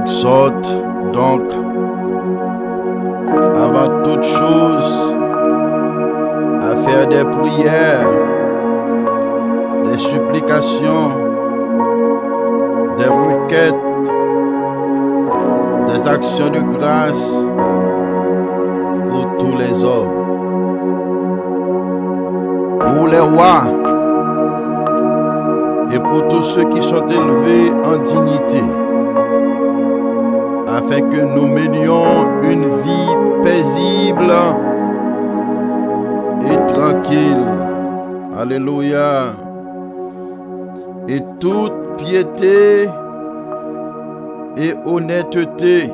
J'exhorte donc, avant toute chose, à faire des prières, des supplications, des requêtes, des actions de grâce pour tous les hommes, pour les rois et pour tous ceux qui sont élevés en dignité, afin que nous menions une vie paisible et tranquille. Alléluia. Et toute piété et honnêteté,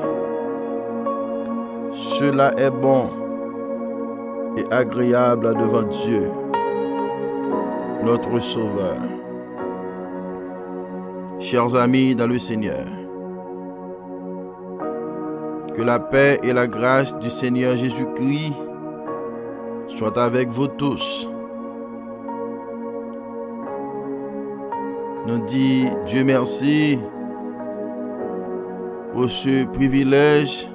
cela est bon et agréable devant Dieu, notre Sauveur. Chers amis dans le Seigneur, que la paix et la grâce du Seigneur Jésus-Christ soient avec vous tous. Nous disons Dieu merci pour ce privilège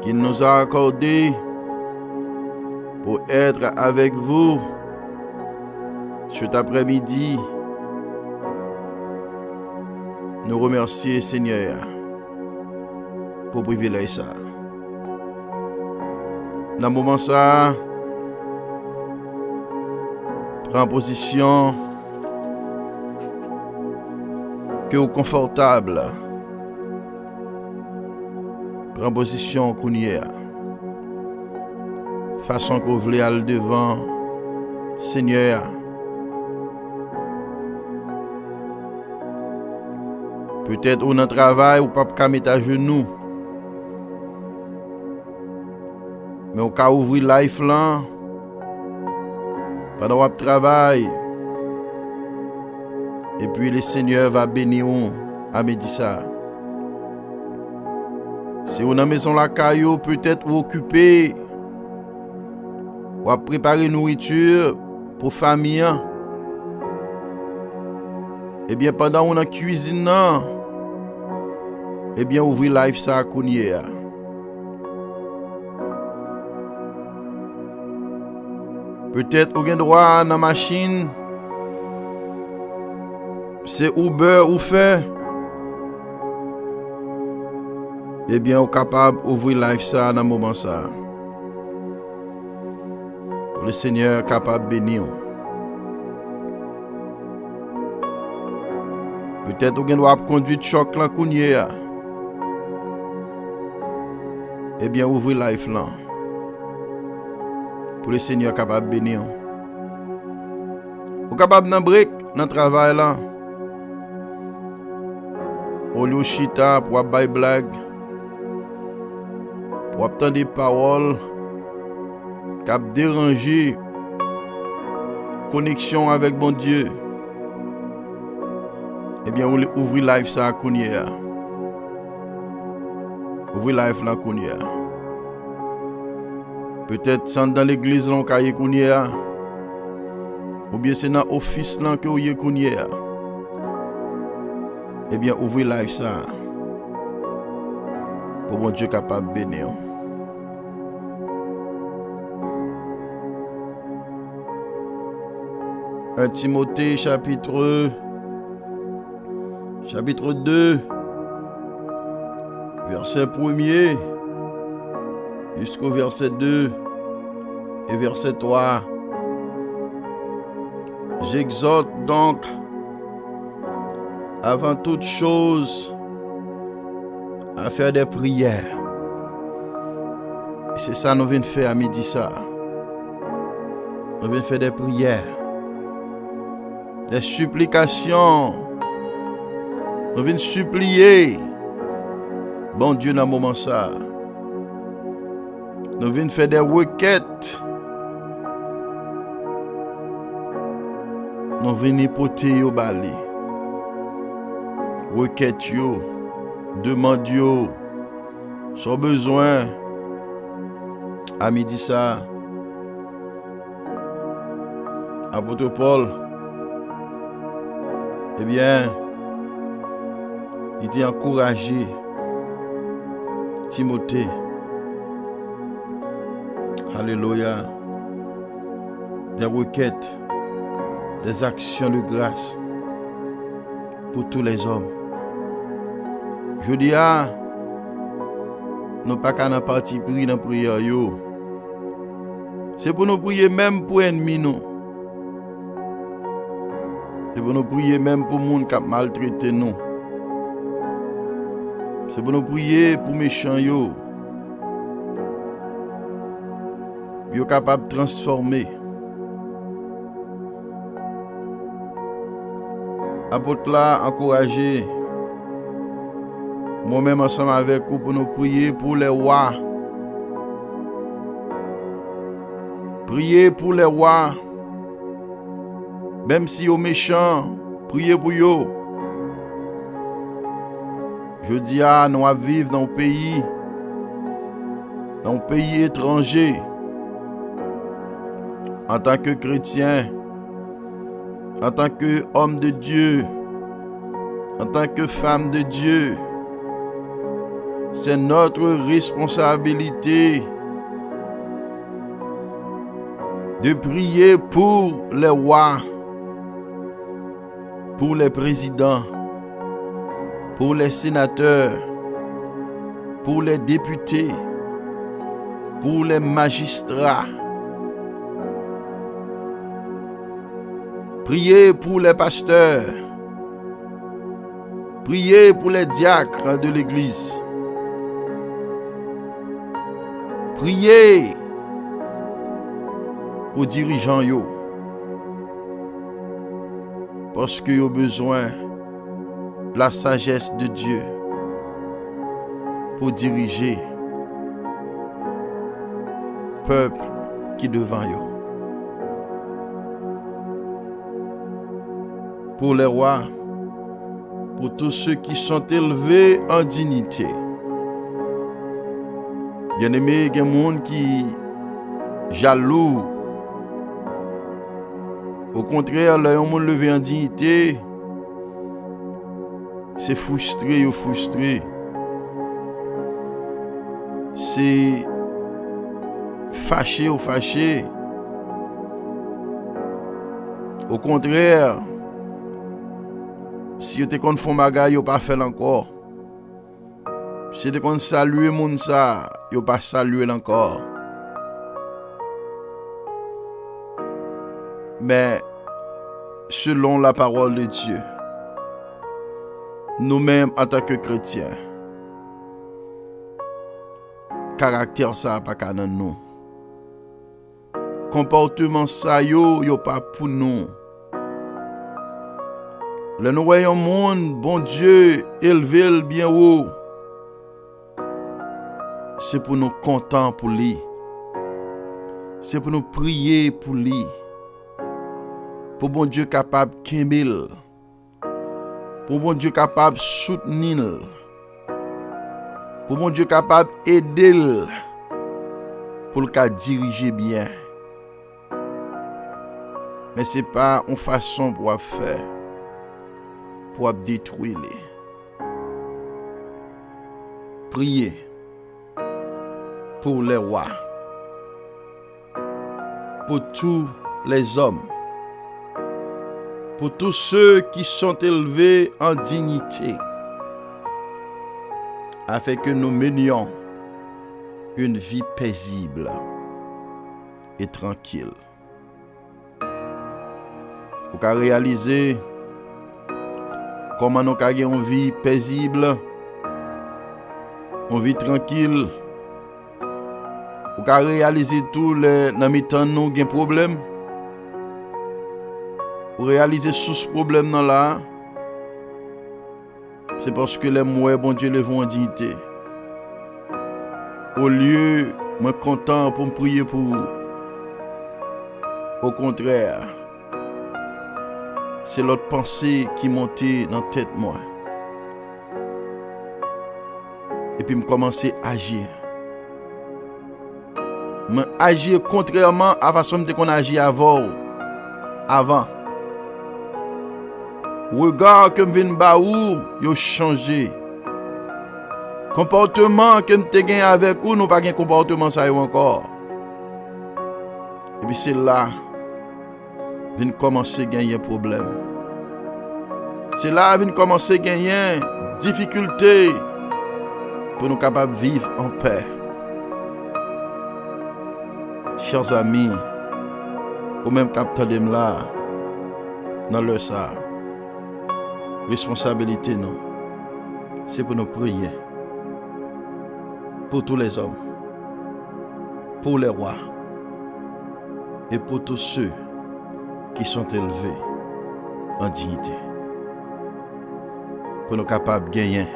qu'il nous a accordé pour être avec vous cet après-midi. Nous remercions Seigneur pour privilège ça. Dans le moment ça, prends position que vous confortable. Prends position qu'on y est. Façon que vous voulez aller devant Seigneur. Peut-être ou dans le travail ou pas mettre à genoux. Mais au cas ouvrir life là, pendant votre travail, et puis le Seigneur va bénir à midi ça. Si vous dans la maison la caillou, peut-être vous occupé, ou à préparer nourriture pour famille. Et bien pendant on en cuisine, et bien ouvrir live ça à Kounier. Peut-être vous avez droit dans la machine. C'est Uber ou fait. Eh bien, vous êtes capable d'ouvrir live ça dans le moment ça. Le Seigneur est capable de bénir. Peut-être vous avez droit de conduire choc là Kounier. Eh bien, ouvrez live là. Pour le Seigneur capable de bénir. Vous capable de break dans le travail là. Au lieu chita pour faire blague. Pour obtenir des paroles qui déranger connexion avec bon Dieu. Eh bien, ouvrez live ça à Kounia. Ouvrez live là Kounia. Peut-être c'est dans l'église là qu'on Kounia. Ou bien c'est dans l'office là que vous y Kounia. Eh bien, ouvrez live ça. Pour mon Dieu capable de bénir. 1 Timothée chapitre 2, verset 1er jusqu'au verset 2 et verset 3. J'exhorte donc avant toute chose à faire des prières. C'est ça que nous venons faire à midi ça. Nous venons faire des prières, des supplications. Nous venons supplier bon Dieu dans le moment ça. Nous venons faire des requêtes. Nous venons porter au balai. Requêtes yo, demande yo, sans besoin. À midi ça. Apôtre Paul, eh bien, Il était encouragé Timothée. Alléluia. Des requêtes, des actions de grâce pour tous les hommes. Je dis nous pas qu'à parti pris dans la prière. C'est pour nous prier même pour ennemis nous. C'est pour nous prier même pour les gens qui maltraitent nous. C'est pour nous prier pour les méchants. Ils sont capables de transformer. Apôtre là, encouragé. Moi-même ensemble avec vous pour nous prier pour les rois. Priez pour les rois. Même si ils sont méchants, priez pour eux. Je dis nous vivons dans un pays étranger. En tant que chrétien, en tant qu'homme de Dieu, en tant que femme de Dieu, c'est notre responsabilité de prier pour les rois, pour les présidents, pour les sénateurs, pour les députés, pour les magistrats. Priez pour les pasteurs. Priez pour les diacres de l'église. Priez pour les dirigeants. Parce qu'ils ont besoin de la sagesse de Dieu pour diriger le peuple qui est devant eux. Pour les rois, pour tous ceux qui sont élevés en dignité. Bien-aimé, il y a des gens qui jaloux. Au contraire, les gens levé en dignité, c'est frustré ou frustré. C'est fâché ou fâché. Au contraire, si vous êtes contre font bagay, vous pas fait encore. Si vous êtes contre saluer moun ça, vous pas saluer encore. Mais selon la parole de Dieu, nous-mêmes en tant que chrétiens, caractère ça pas qu'à nous. Comportement ça yo pas pour nous. Le nous voyons monde, bon Dieu, élevé bien haut. C'est pour nous contents pour lui. C'est pour nous prier pour lui. Pour bon Dieu capable de kembel. Pour bon Dieu capable de soutenir. Pour bon Dieu capable d'aider. Pour le diriger bien. Mais ce n'est pas une façon pour faire. Pour détruire. Priez pour les rois. Pour tous les hommes. Pour tous ceux qui sont élevés en dignité, afin que nous menions une vie paisible et tranquille. Pour qu'à réaliser comment nous avons une vie paisible, une vie tranquille, pour qu'à réaliser tout les dans mi-temps nous avons des problèmes. Pour réaliser ce problème là, c'est parce que les mots bon Dieu les vont en dignité. Au lieu, moi content pour me prier pour vous. Au contraire, c'est l'autre pensée qui montait dans la tête moi. Et puis me commencer à agir. Me agir contrairement à la façon dont on agit avant. regard que m'vin ba ou, yo changé. Comportement que m'te gen avec ou, nous pas gen comportement ça yo encore. Et puis c'est là, vin commencer gagner problème. C'est là, vin commencer gagner difficulté pour nous capables de vivre en paix. Chers amis, ou même capitaine là, dans le ça, responsabilité non, c'est pour nous prier pour tous les hommes, pour les rois et pour tous ceux qui sont élevés en dignité, pour nous capables de gagner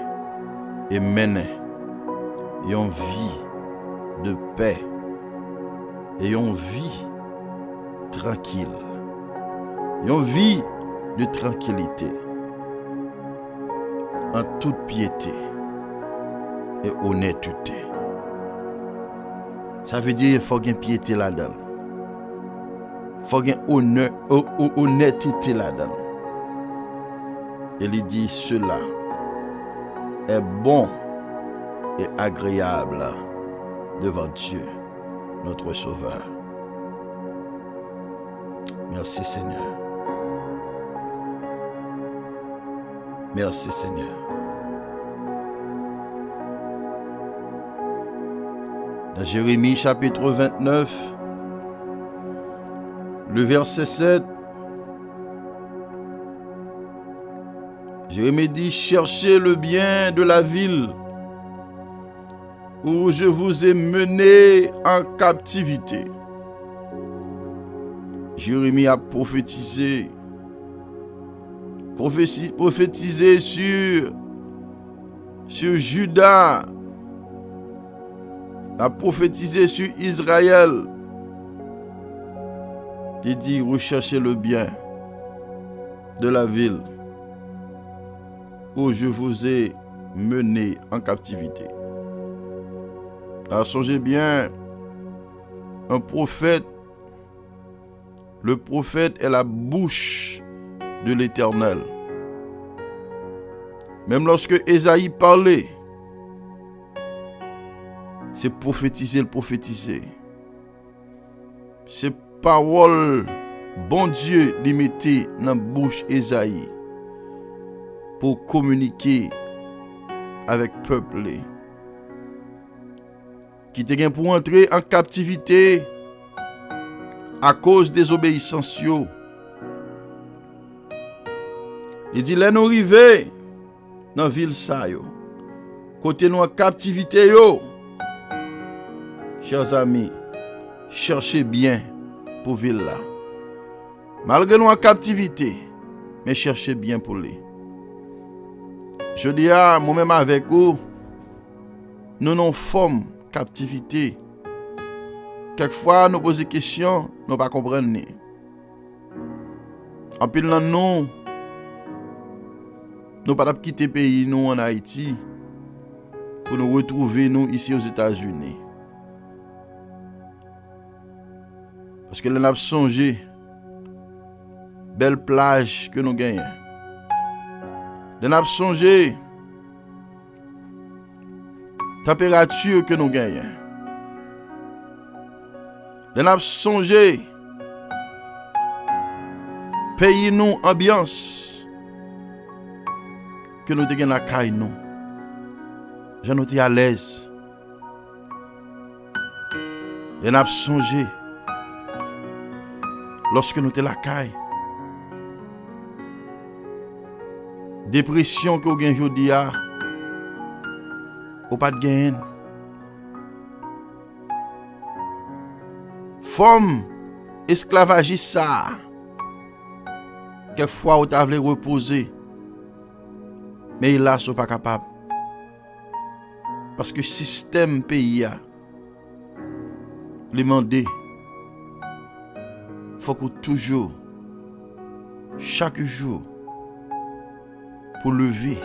et mener une vie de paix et une vie tranquille, une vie de tranquillité en toute piété et honnêteté. Ça veut dire qu'il faut qu'il y ait piété là-dedans. Il faut qu'il y ait honnêteté là-dedans. Et il dit cela est bon et agréable devant Dieu, notre Sauveur. Merci Seigneur. Merci Seigneur. Dans Jérémie chapitre 29, le verset 7, Jérémie dit, cherchez le bien de la ville où je vous ai mené en captivité. Jérémie a prophétisé sur Juda, a prophétisé sur Israël. Il dit, recherchez le bien de la ville où je vous ai mené en captivité. Alors songez bien, un prophète, le prophète est la bouche de l'Éternel. Même lorsque Ésaïe parlait, c'est prophétiser, le prophétiser. C'est parole, bon Dieu, les mettait dans la bouche Ésaïe pour communiquer avec le peuple qui était pour entrer en captivité à cause des obéissances. Il dit, là nous arrivons dans la ville ça yo. Côté nous en captivité yo. Chers amis, cherchez bien pour ville là. Malgré nous en captivité, mais cherchez bien pour lui. Je dis à moi-même avec vous, nous non forme captivité. Quelquefois nous posons des questions, nous pas comprendre. En pile dans nous pas quitter pays nous en Haïti pour nous retrouver nous ici aux États-Unis. Parce que nous avons songé belle plage que nous gagnons. Nous avons songé température que nous gagnons. Nous avons songé pays nous ambiance que nous te gen la caille nous. Je nous te à l'aise. Et nous avons songé lorsque nous te la caille. Dépression que vous avez aujourd'hui, ou pas de gain. Forme esclavagiste ça. Quelquefois vous avez reposer. Mais là, ils ne sont pas capables. Parce que le système pays a demandé. Il faut que toujours, chaque jour, pour lever,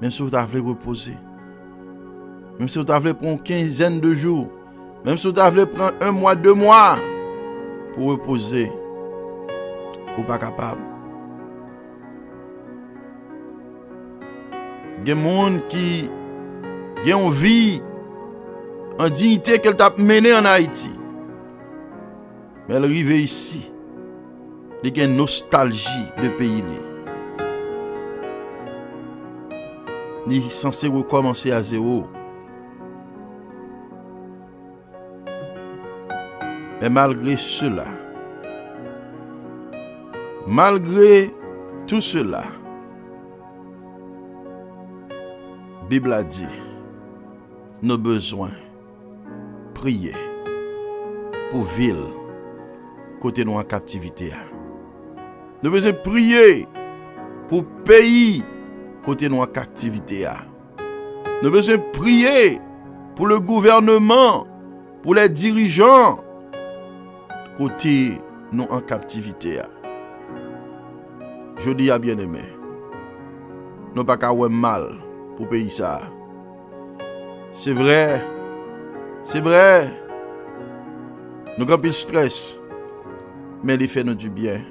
même si vous avez reposer, même si vous avez prendre une quinzaine de jours, même si vous avez prendre 1 mois, 2 mois pour reposer, vous n'êtes pas capable. Gen moun qui gen une vie en dignité qu'elle t'a mené en Haïti. Mais elle arrive ici. Il y a une nostalgie de pays. Il est censé recommencer à zéro. Mais malgré cela, malgré tout cela, la Bible a dit, nos besoins, prier pour ville, côté nous en captivité. Nous besoin prier pour pays, côté nous en captivité. Nous besoin prier pour le gouvernement, pour les dirigeants, côté nous en captivité. Je dis à bien-aimé, nous pas qu'à avoir mal pour pays ça. C'est vrai, nous avons plus de stress, mais il fait nous du bien.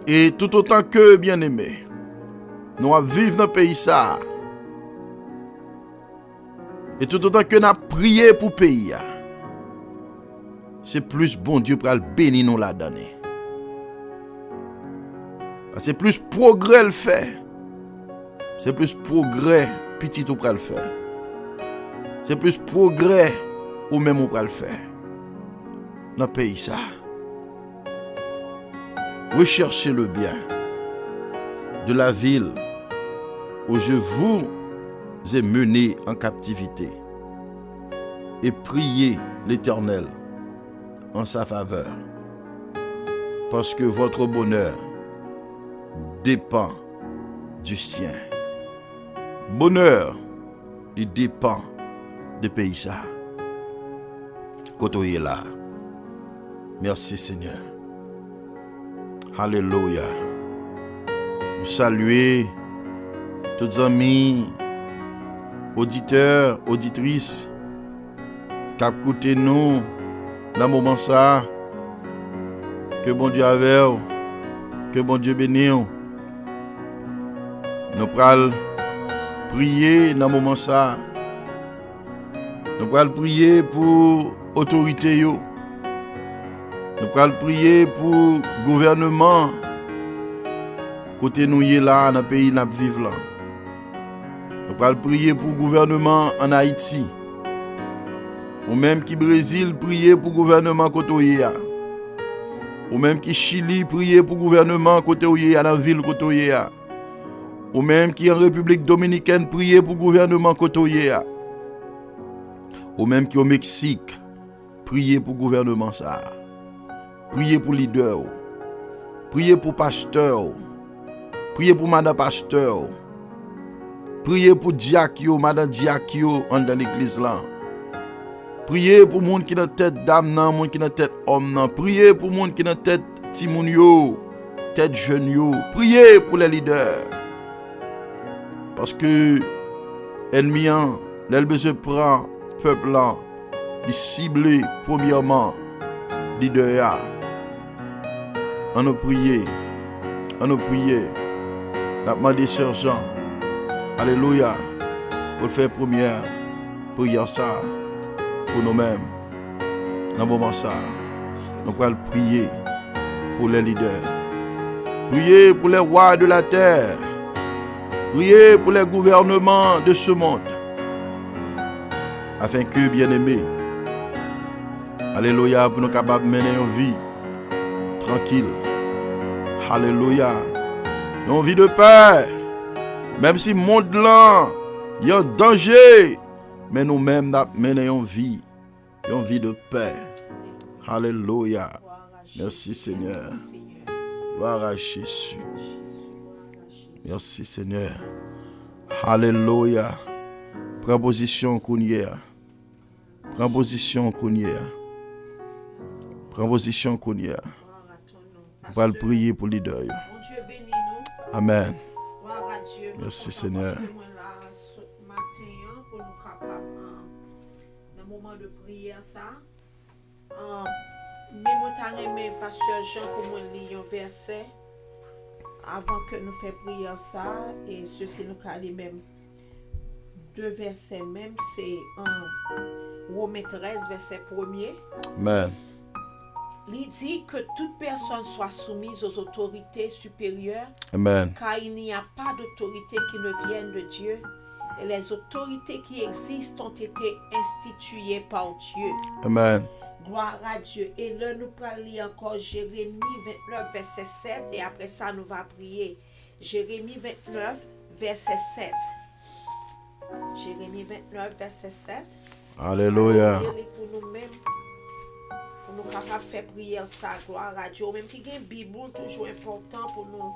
Et tout autant que bien-aimé, nous vivons dans le pays ça. Et tout autant que nous avons prié pour le pays, c'est plus bon Dieu pour le bénir nous la donner. C'est plus progrès le fait. C'est plus progrès petit ou pour le faire. C'est plus progrès ou même ou pour le faire. Dans le pays ça. Recherchez le bien de la ville où je vous ai mené en captivité et priez l'Éternel en sa faveur, parce que votre bonheur dépend du sien. Bonheur, il dépend du pays ça. Côté là. Merci Seigneur. Alléluia. Nous saluons tous les amis, auditeurs, auditrices qui écoutent nous dans le moment ça. Que bon Dieu avec vous, que bon Dieu bénisse. Nous allons prier dans le moment ça. Nous allons prier pour l'autorité. Nous allons prier pour le gouvernement. Côté nous y là dans le pays où nous vivons là. Nous allons prier pour le gouvernement en Haïti. Ou même qui Brésil prier pour le gouvernement côté où y a. Ou même qui Chili prier pour le gouvernement côté où y a dans la ville côté où y a. Ou même qui en République Dominicaine prier pour le gouvernement côté où y a. Ou même qui au Mexique prier pour le gouvernement ça. Priez pour leader. Priez pour pasteur. Priez pour madame pasteur. Priez pour diakio, madame diakio dans l'église là. Priez pour monde qui dans tête dame nan, monde qui dans tête homme nan. Priez pour monde qui dans tête timoun yo, tête jeune yo. Priez pour les leaders. Parce que ennemi an, l'el besoin prend peuple là, il cible premièrement leader ya. On nous prier. On nous prier. La demandé Sœur Jean. Alléluia. Pour faire première prière ça. Pour nous-mêmes. Dans le moment ça. Nous allons prier pour les leaders. Prier pour les rois de la terre. Prier pour les gouvernements de ce monde. Afin que, bien-aimés, alléluia, pour nous capables de mener une vie tranquille. Alléluia. Une vie de paix. Même si le monde là, il y a un danger. Mais nous-mêmes, nous menons une vie de paix. Alléluia. Merci Seigneur. Gloire à Jésus. Merci Seigneur. Alléluia. Prends position Kounia. Prends position Kounia. Prends position Kounia. On va le prier pour les leader. Amen. Merci Seigneur. Dans le moment de prière ça, mais moi t'as aimé pasteur Jean pour moi lire un verset Avant que nous fassions prier ça, et ceci nous calme même deux versets même, c'est en Romains 13, verset 1er. Amen. Il dit que toute personne soit soumise aux autorités supérieures, Amen. car il n'y a pas d'autorité qui ne vienne de Dieu. Et les autorités qui existent ont été instituées par Dieu. Amen. Gloire à Dieu. Et là, nous parlons encore Jérémie 29, verset 7. Et après ça, nous allons prier. Jérémie 29, verset 7. Jérémie 29, verset 7. Alléluia. Pour nous-mêmes, pour nous capables de faire prier ça. Gloire à Dieu. Même qui a une Bible, toujours important pour nous.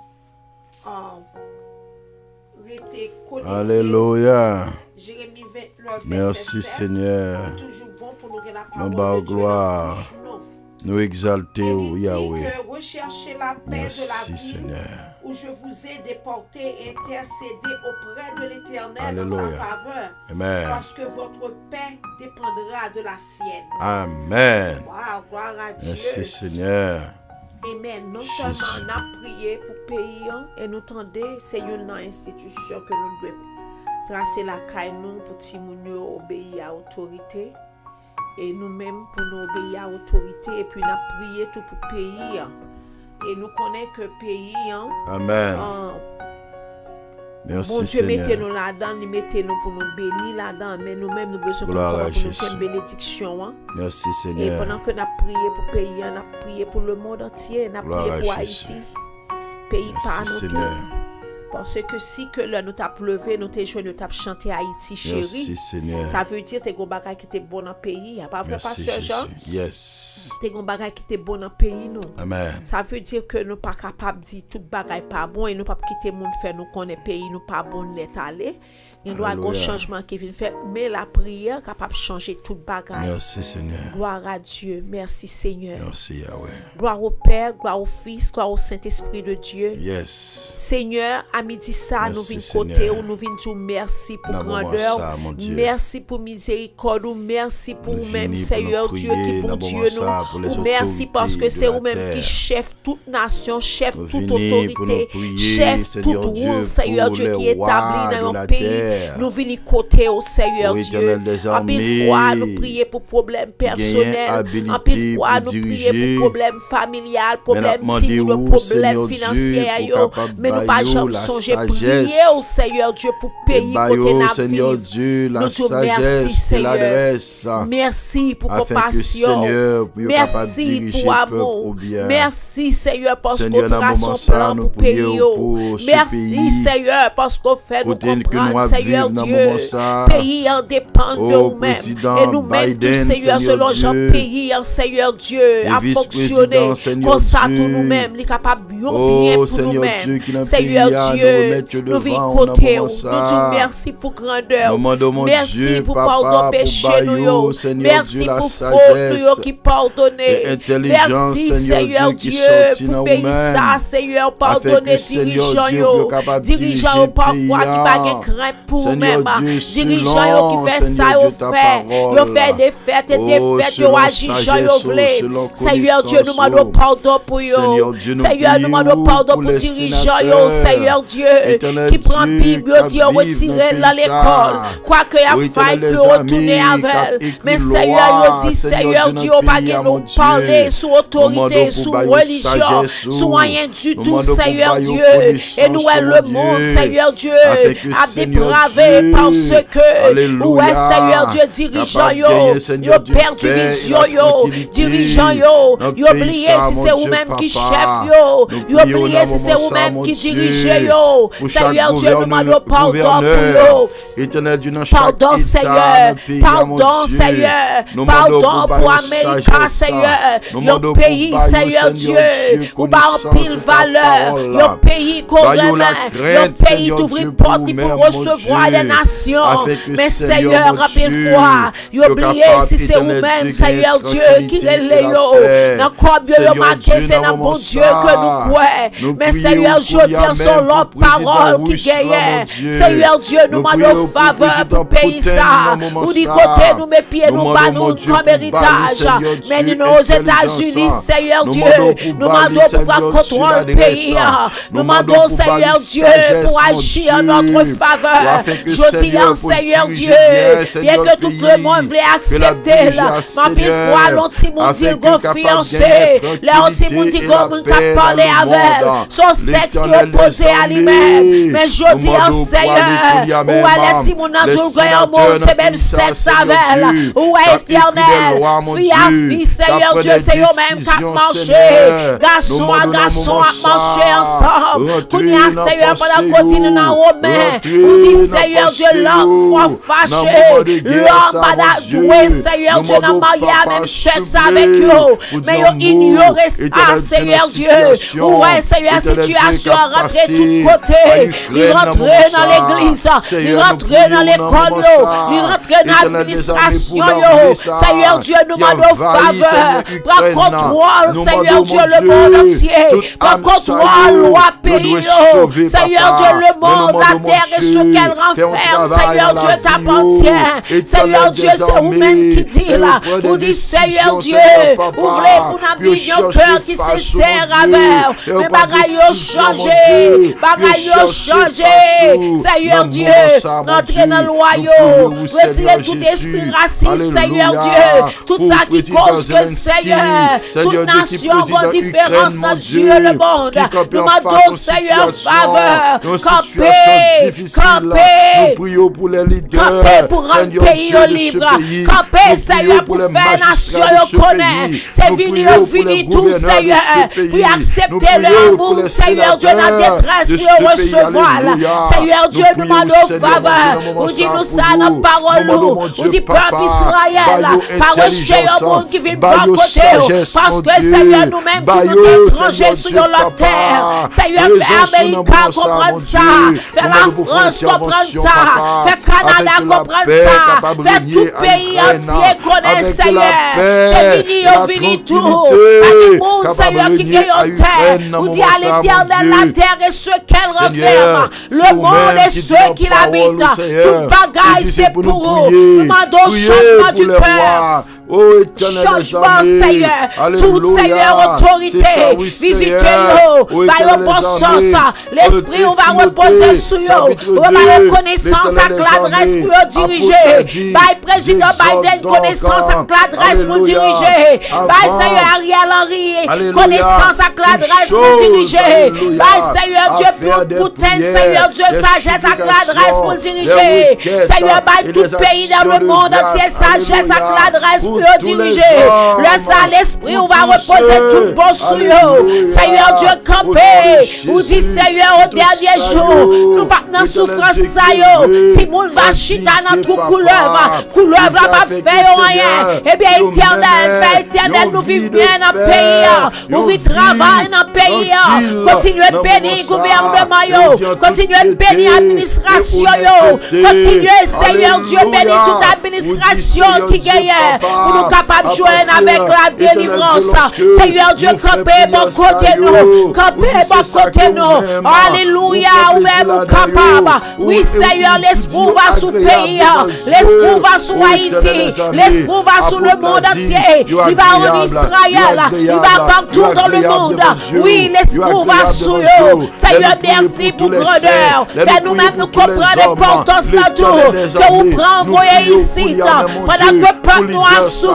Alléluia. Jérémie 29, merci 7, Seigneur. toujours bon pour nous la Nous parole de Dieu gloire. dans la bouche, non. Nous exalter, Il oh dit Yahweh. que recherchez la paix de la Merci vie Seigneur. où je vous ai déporté et intercédé auprès de l'Éternel en Alléluia. sa faveur. Amen. Parce que votre paix dépendra de la sienne. Amen. Wow, gloire à Dieu. Merci Seigneur. Amen. Non Jésus. seulement on a prié pour le pays et nous tendez, c'est une institution que nous devons tracer la caille nous pour Timounio obéir à l'autorité. Et nous-mêmes pour nous obéir à l'autorité. Et puis nous avons prié tout pour le pays. Et nous connaissons que le pays, Amen. bon Merci Dieu, mettez Seigneur. nous là-dedans, mettez nous pour nous bénir là-dedans. Mais nous-mêmes, nous besoin Gloire à pour nous Jésus. faire une bénédiction. Merci Et Seigneur. pendant que nous avons prié pour le pays, nous avons prié pour le monde entier, nous avons Gloire prié à pour Jésus. Haïti. Pays par Merci nous Seigneur. tout. Parce que si que là nous t'a pleuvé, nous t'ai joué, nous t'a chanté Haïti chéri. Merci Seigneur. Ça veut dire que t'es un bagage qui était bon dans le pays. Y a pas vrai Merci pasteur Jean? Jésus. Yes. T'es un bagage qui était bon dans le pays non. Amen. Ça veut dire que nous pas capable de dire tout bagage pas bon et nous pas quitter monde faire nous connaît pays nous pas bon net aller. Il doit y avoir un Alléluia. changement qui vient faire mais la prière capable de changer tout bagage. Merci Seigneur. Gloire à Dieu. Merci Seigneur. Merci Yahweh. Gloire au Père, gloire au Fils, gloire au Saint-Esprit de Dieu. Yes. Seigneur, à midi ça, Merci, nous venons Seigneur. côté, nous venons dire merci pour Dans le moment grandeur, ça, mon Dieu. merci pour miséricorde, merci pour Nous vous-même, venons Seigneur pour nous Dieu, prier, qui pour dans le Dieu moment ça, pour les nous. Ou merci autorités parce que de c'est la vous-même terre. qui chef toute nation, chef Nous toute venons pour nous autorité, prier, chef Seigneur tout Dieu, rôle, Seigneur pour Dieu, les qui est rois établi de dans la un pays. terre. Nous venons côté au Seigneur Ô Dieu. Éternel des En pile armées, fois, nous prions pour problèmes personnels. habilité En pile fois, pour nous diriger. prions pour problèmes familiales, Mais problèmes nous civils, demandons, problèmes Seigneur Dieu, financiers. pour capable Mais nous pas bailler jamais la songer sagesse. prier au Seigneur Dieu pour pays côté n'a Seigneur vivre. Dieu, la Nous te sagesse merci, et Seigneur. l'adresse. Merci pour Afin que compassion. Seigneur puisse capable Merci diriger pour le peuple au amour. bien. Merci Seigneur parce Seigneur, qu'on dans le trace moment son ça, plan nous pour pays. prions pour ce Merci pays. Seigneur parce qu'on fait nous Pour dire que nous comprendre allons Seigneur vivre dans le Dieu. moment ça. Pays en dépend de Ô nous-mêmes. président Et nous-mêmes tout Biden, Seigneur Seigneur selon Jean Dieu. pays en Seigneur Dieu a vice-président, fonctionné Seigneur comme ça Dieu. tout nous-mêmes, les capables bien Oh, pour Seigneur Dieu, nous-mêmes. qui n'a Seigneur prié à nous Dieu, remettre nous devant, venons on a côté, moment nous ça. disons merci pour grandeur. Nous demandons, mon Merci Dieu, pour Papa, pardon pour péché nous bailler, yo. Seigneur Merci Dieu, la pour faute sagesse nous yo qui pardonner. et intelligence, Merci Seigneur Seigneur Dieu, qui Dieu sortit pour dans payer nous-mêmes. ça Seigneur Afin pardonner que, Seigneur dirigeants Dieu, yo. puisse capable Dirigeants diriger yo parfois qui pays, pas gain crainte pour Seigneur même. Dieu, Dirigeants yo selon, qui fait Seigneur ça yo Dieu, ta fait. Yo parole. fait des fêtes et des Oh, fêtes yo selon agit Jean yo sagesse, vle. selon Seigneur Dieu nous connaissance, demandons pardon pour yo. Seigneur Dieu, nous Seigneur nous prions demandons pardon pour pour les dirigeants yo. sénateurs. Seigneur Dieu Éternel qui prend Dieu, Bible qui dit vivent retirer dans dans le pays l'école. ça. Quoi que y a Oui, faille éternel, peut les retourner amis, avec. qui Mais écrit Seigneur loi, yo dit Seigneur Seigneur Dieu, Dieu dans le pas pays, que mon nous Dieu. parler sous autorité, Demandons sous pour bailler religion, sagesse, sous rien du demandons tout, pour Seigneur bailler Dieu. connaissance, Et nous mon le Dieu. monde, Seigneur Dieu, Afin que a Seigneur dépravé Dieu, parce que, alléluia, ouais, Seigneur Dieu, dirigeant capable yo, de gagner, Seigneur yo Dieu, perdu paix et vision la yo, tranquillité dirigeant yo, dans le yo pays oublié ça, si mon c'est Dieu, vous-même qui papa. chef yo, Nous yo prions oublié dans si le c'est moment ça, vous-même mon qui Dieu, dirigez yo, pour chaque Seigneur Dieu, nous demandons pardon pour gouverneur, yo. Éternel Dieu, dans chaque Pardon État, Seigneur, dans le pays, mon pardon Dieu. Seigneur, Nous pardon demandons pour bailler Amérique sagesse, Seigneur, nous yon demandons pays pour bailler, Seigneur Dieu, ou ba en pile de ta valeur, parole, yon pays qu'on bailler remet, la yon crainte, pays Seigneur d'ouvrir Dieu, porte pour pour nous-mêmes, recevoir voix des nations. Mais Seigneur, en pile fois, oublié si c'est vous-même, Seigneur Dieu, qui relève dans quoi Dieu marqué, c'est dans bon Dieu que nous croyons. Mais Seigneur, je tiens sur l'autre parole qui gagne. Seigneur Dieu, nous demandons faveur pour payer ça. Ou du côté, nous mes pieds, nous bannons comme héritage. Mais nous aux États-Unis, Seigneur Dieu, nous demandons pour prendre contrôle du pays. Nous demandons, Seigneur Dieu, pour agir en notre faveur. Je dis, Seigneur Dieu, bien que tout le monde voulait accepter, ma pile fois, l'anti-mondi confiancé, l'anti-mondi qui parlé avec son sexe opposé à lui-même. Mais je dis, Seigneur, où est l'anti-mondi qui monde, c'est même sexe avec, où est éternel, fille à fille, Seigneur Dieu, c'est eux-mêmes qui ont marché, garçon à garçon à marcher ensemble. Qu'on y a, Seigneur, pendant qu'on continue dans vos mains, vous dites, Seigneur Dieu, l'homme faut fâcher, l'homme pas doué, Seigneur Dieu, dans mariage, même sexe avec eux, mais ils ignorent ça, Seigneur Dieu. Ouais, Seigneur, situation rentrer de tous côtés, ils rentrent dans l'église, ils rentrent dans l'école, ils rentrent dans l'administration, Seigneur Dieu, nous demandons faveur, prends contrôle, Seigneur Dieu, le monde entier, prends contrôle, loi pays, Seigneur Dieu, le monde, la terre et ce qu'elle renferme, Seigneur Dieu, t'appartient, Seigneur Dieu, c'est vous-même qui dit là, vous dites, Seigneur Dieu, ouvrez pour un cœur qui se sert avec, mais bagaille changé, Seigneur Dieu, entrez dans le royaume, retirez tout esprit raciste, Seigneur Dieu, tout ça qui cause que Seigneur, toute nation va différence dans Dieu le monde, nous demandons Seigneur faveur, camper, nous prions pour les leaders, camper pour rendre le pays libre, camper Seigneur pour faire nation connaître, c'est fini tout Seigneur, pour accepter le amour Seigneur Dieu dans la détresse pour recevoir, Seigneur Dieu nous demandons faveur, nous dit nous ça dans parole nous dit peuple Israël, pas rejeter un monde qui vient par côté, parce que Seigneur nous-mêmes qui nous étrangers sur la terre, Seigneur fait Amérique comprendre ça, fait la France comprendre ça, fait Canada comprendre ça, fait tout pays entier connaître Seigneur, c'est fini tout, pas de monde Seigneur qui gagne en terre, nous dit à l'éternel la terre et ce qu'elle renferme, le monde et ceux qui l'habitent, toute bagaille c'est pour eux, nous demandons changement du cœur. Changement, Seigneur, toute Seigneur autorité, visitez-nous, par le bon sens, l'esprit on va reposer sur eux, on va reconnaissance à l'adresse pour diriger, par président Biden, connaissance à l'adresse pour diriger, par Seigneur Ariel Henry, connaissance à l'adresse pour diriger, par Seigneur Dieu Poutine, Seigneur Dieu sagesse à l'adresse pour diriger, Seigneur par tout pays dans le monde entier, sagesse à l'adresse pour diriger, le sale esprit, on va reposer tout bon sur eux. Seigneur Dieu, camper, ou dit Seigneur au dernier jour, nous pas dans souffrance ça yo. Si moun va chita dans tout couleuvre va pas faire rien. Eh bien éternel, nous vivons bien dans le pays, nous vivons travail dans le pays, continuez de bénir le gouvernement yo, continuez de bénir l'administration yo, continuez Seigneur Dieu bénir toute administration qui gagne pour nous capables de joindre avec la délivrance. Seigneur Dieu, campez bon côté nous, campez bon côté nous. Alléluia, ou même capable. Oui, Seigneur, l'esprit va sous le pays, l'esprit va sous Haïti, l'esprit va sous le monde entier. Il va en Israël, il va partout dans le monde. Oui, l'esprit va sous eux. Seigneur, merci pour grandeur. Fais nous-mêmes nous comprendre l'importance de tout, que vous prenez ici, pendant que le peuple nous a souffert.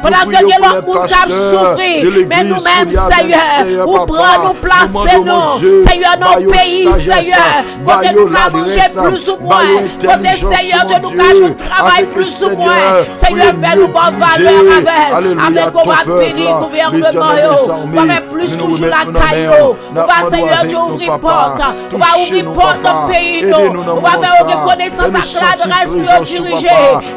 Pendant que l'autre monde a souffert, mais nous-mêmes, Seigneur, vous prenez nous placer nous, Seigneur, nos pays, Seigneur, côté nous qu'à manger plus ou moins, côté Seigneur, de nous qu'à jouer travail plus ou moins, Seigneur, fais-nous bonne valeur avec on va bénir le gouvernement, on va mettre plus toujours la caillou, on va Seigneur Dieu ouvrir porte, on va ouvrir porte dans le pays, on va faire une reconnaissance à l'adresse pour diriger,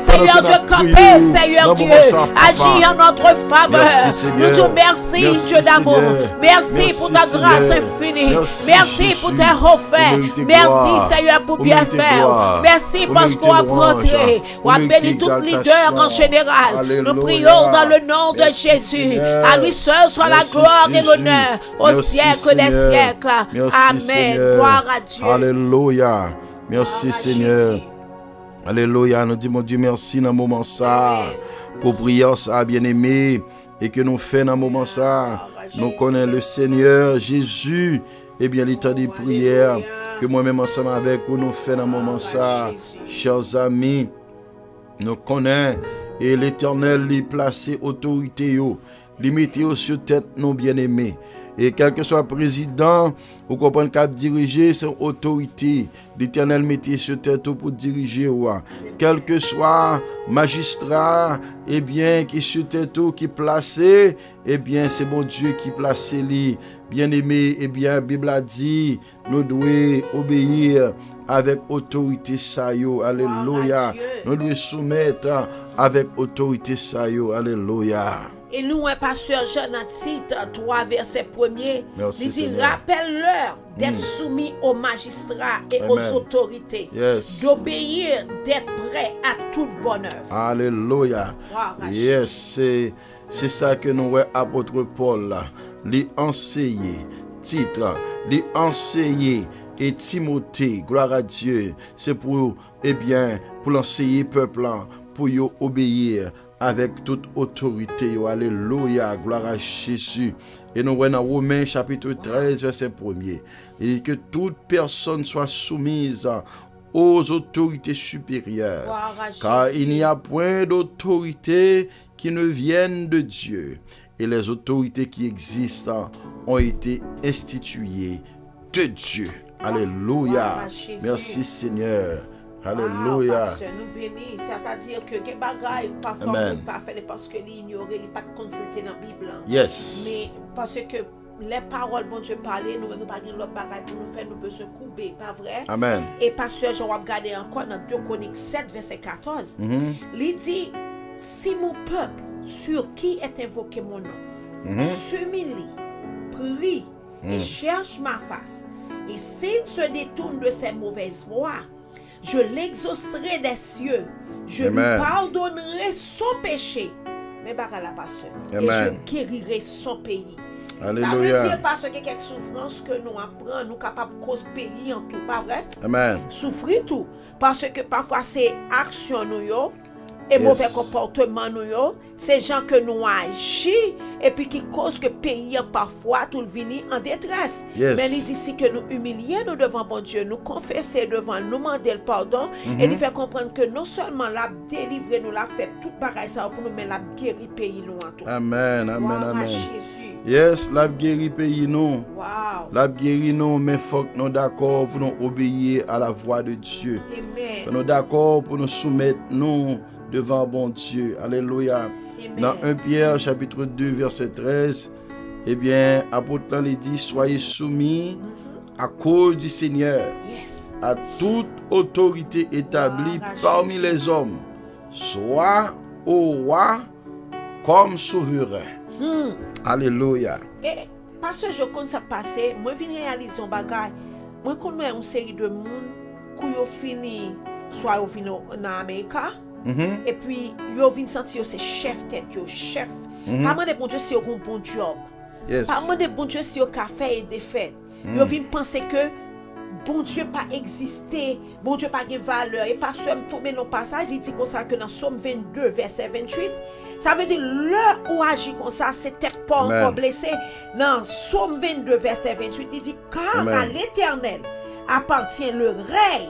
Seigneur Dieu, camper, Seigneur Dieu, ça, papa. Agis en notre faveur. Merci, Seigneur. Nous te merci, Merci, Dieu d'amour. Seigneur. Merci Merci, pour ta Seigneur. grâce infinie. Merci, Merci Jésus. pour tes refaits. Vous méritez Merci, gloire. Seigneur, pour Vous bien méritez faire. gloire. Merci Vous parce méritez qu'on a louange. rentré. On a Vous béni méritez tous les exaltation. leaders en général. Alléluia. Nous prions dans le nom de Merci, Jésus. Seigneur. À lui seul soit Merci, la gloire et Jésus. l'honneur au Merci, siècle des Seigneur. siècles. Merci, Amen. Seigneur. Gloire à Dieu. Alléluia. Merci, Gloire à Seigneur. Jésus. Alléluia. Nous disons, mon Dieu, merci dans le moment ça. Amen. Pour prier ça, bien-aimé. Et que nous faisons dans le moment ça. Nous connaissons le Seigneur Jésus. Et bien, l'état des prières. Que moi-même ensemble avec vous, nous faisons dans le moment ça. Chers amis, nous connaissons. Et l'Éternel lui placé autorité, lui mettez sur tête, nos bien-aimés. Et quel que soit le président, vous comprenez qu'à diriger, c'est autorité. L'Éternel mettez sur tête pour diriger. Quel que soit magistrat, eh bien, qui sur tête qui placé, eh bien, c'est bon Dieu qui place lui. Bien-aimé, eh bien, la Bible a dit, nous devons obéir avec autorité ça yo. Alléluia. Nous devons soumettre avec autorité ça yo. Alléluia. Et nous, un pasteur Jean en titre 3, verset 1er, Merci, il dit, Seigneur. rappelle-leur d'être soumis aux magistrats et Amen. aux autorités, Yes. d'obéir, d'être prêt à toute bonne œuvre. Alléluia. Gloire à Yes, c'est ça que nous voyons apôtre Paul là. Les enseigner, titre, les enseigner et Timothée, gloire à Dieu, c'est pour, eh bien, pour l'enseigner peuple là, pour y obéir avec toute autorité. Alléluia, gloire à Jésus. Et nous voyons dans Romains chapitre 13, verset 1er, il dit que toute personne soit soumise aux autorités supérieures. Gloire à Car Jésus. il n'y a point d'autorité qui ne vienne de Dieu. Et les autorités qui existent ont été instituées de Dieu. Alléluia. Gloire à Jésus. Merci Seigneur. Ah, Alléluia. pasteur, nous bénis, c'est-à-dire que les bagailles, parfois, Amen. on ne pas faire parce que l'ignorer, il pas consulter dans la Bible. Yes. Mais parce que les paroles, bon Dieu, parler, nous ne pas de l'autre bagaille pour nous faire, nous besoin de couper, pas vrai? Amen. Et pasteur, je vais regarder encore dans 2 Chroniques 7, verset 14. Il dit, si mon peuple, sur qui est invoqué mon nom, s'humilie, prie et cherche ma face, et s'il se détourne de ses mauvaises voies, je l'exaucerai des cieux, je lui Amen. pardonnerai son péché. Mais bah la pasteur, et Amen. je guérirai son pays. Ça veut Alléluia. dire parce que quelques souffrances que nous apprenons, nous capables de cause pays en tout, pas vrai? Amen. Souffrir tout. Parce que parfois c'est action nous yo, et Yes. mauvais comportement nous yo, c'est gens que nous agissons et puis qui cause que pays parfois tout vini en détresse. Yes. Mais il dit ici que nous humilions nous devant bon Dieu, nous confesser devant nous demander le pardon et nous faire comprendre que non seulement la délivrer nous l'a fait tout pareil ça pour nous mais la guérir pays nous en tout. Amen. Amen. Gloire à Amen. Jésus. Yes, la guéri pays nous. Wow. La guéri nous, mais faut que nous d'accord pour nous obéir à la voix de Dieu. Amen. Nous d'accord pour nous soumettre nous devant bon Dieu. Alléluia. Amen. Dans 1 Pierre chapitre 2 verset 13, eh bien, apôtre il dit, soyez soumis à cause du Seigneur Yes. à toute autorité établie Gloire à parmi Jésus. les hommes, soit au roi comme souverain. Alléluia. Et parce que je compte ça passer, moi je viens réaliser un bagage. Moi connais une série de monde qui ont fini soit au vino en Amérique et puis yo vinn sentir c'est chef tête yo chef. Pas de bon Dieu si yo un bon job. Yes. Pas de bon Dieu si yo ka fait et défaite. Yo vinn penser que bon Dieu pas existé, bon Dieu pas de valeur. Et parce que me tomber dans passage, il dit comme ça que dans Somme 22 verset 28, ça veut dire le ou agit comme ça, c'était pas Amen. encore blessé. Dans Somme 22 verset 28, il dit car Amen. à l'Éternel appartient le règne.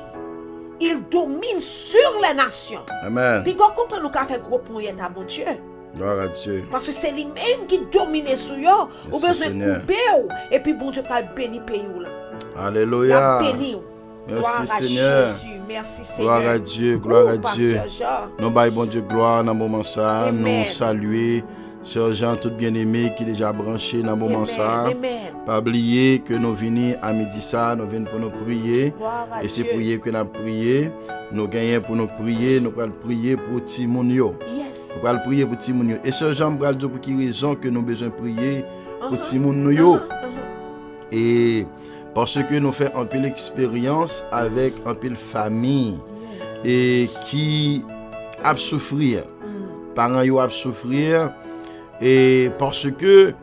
Il domine sur les nations. Amen. Puis quand comprend nous qu'a fait gros point à bon Dieu. Gloire à Dieu. Parce que c'est lui-même qui domine sur eux. Ou Merci, besoin de Seigneur. couper ou. Et puis bon Dieu va bénir pays ou là. Alléluia. La béni ou. Merci, Gloire à Seigneur. Jésus. Merci Seigneur. Gloire à Dieu, gloire à Pasteur Dieu. Jean. Nous baillons bon Dieu gloire dans le moment ça. Amen. Nous saluer Sœur Jean tout bien-aimé qui est déjà branché dans le moment Amen. ça. Amen. Pas oublier que nous venons à midi ça, nous venons pour nous prier. Gloire à Et c'est Dieu. prier que nous prier. Nous gagnons pour nous prier, nous allons prier pour Timonio. Yes. On va prier pour ti moun yo. Et ce Jean bral dire pour qui raison que nous besoin prier pour ti moun nou yo. Et parce que nous faisons un peu l'expérience avec un peu de famille et qui a souffrir. Parents yo a souffrir et parce que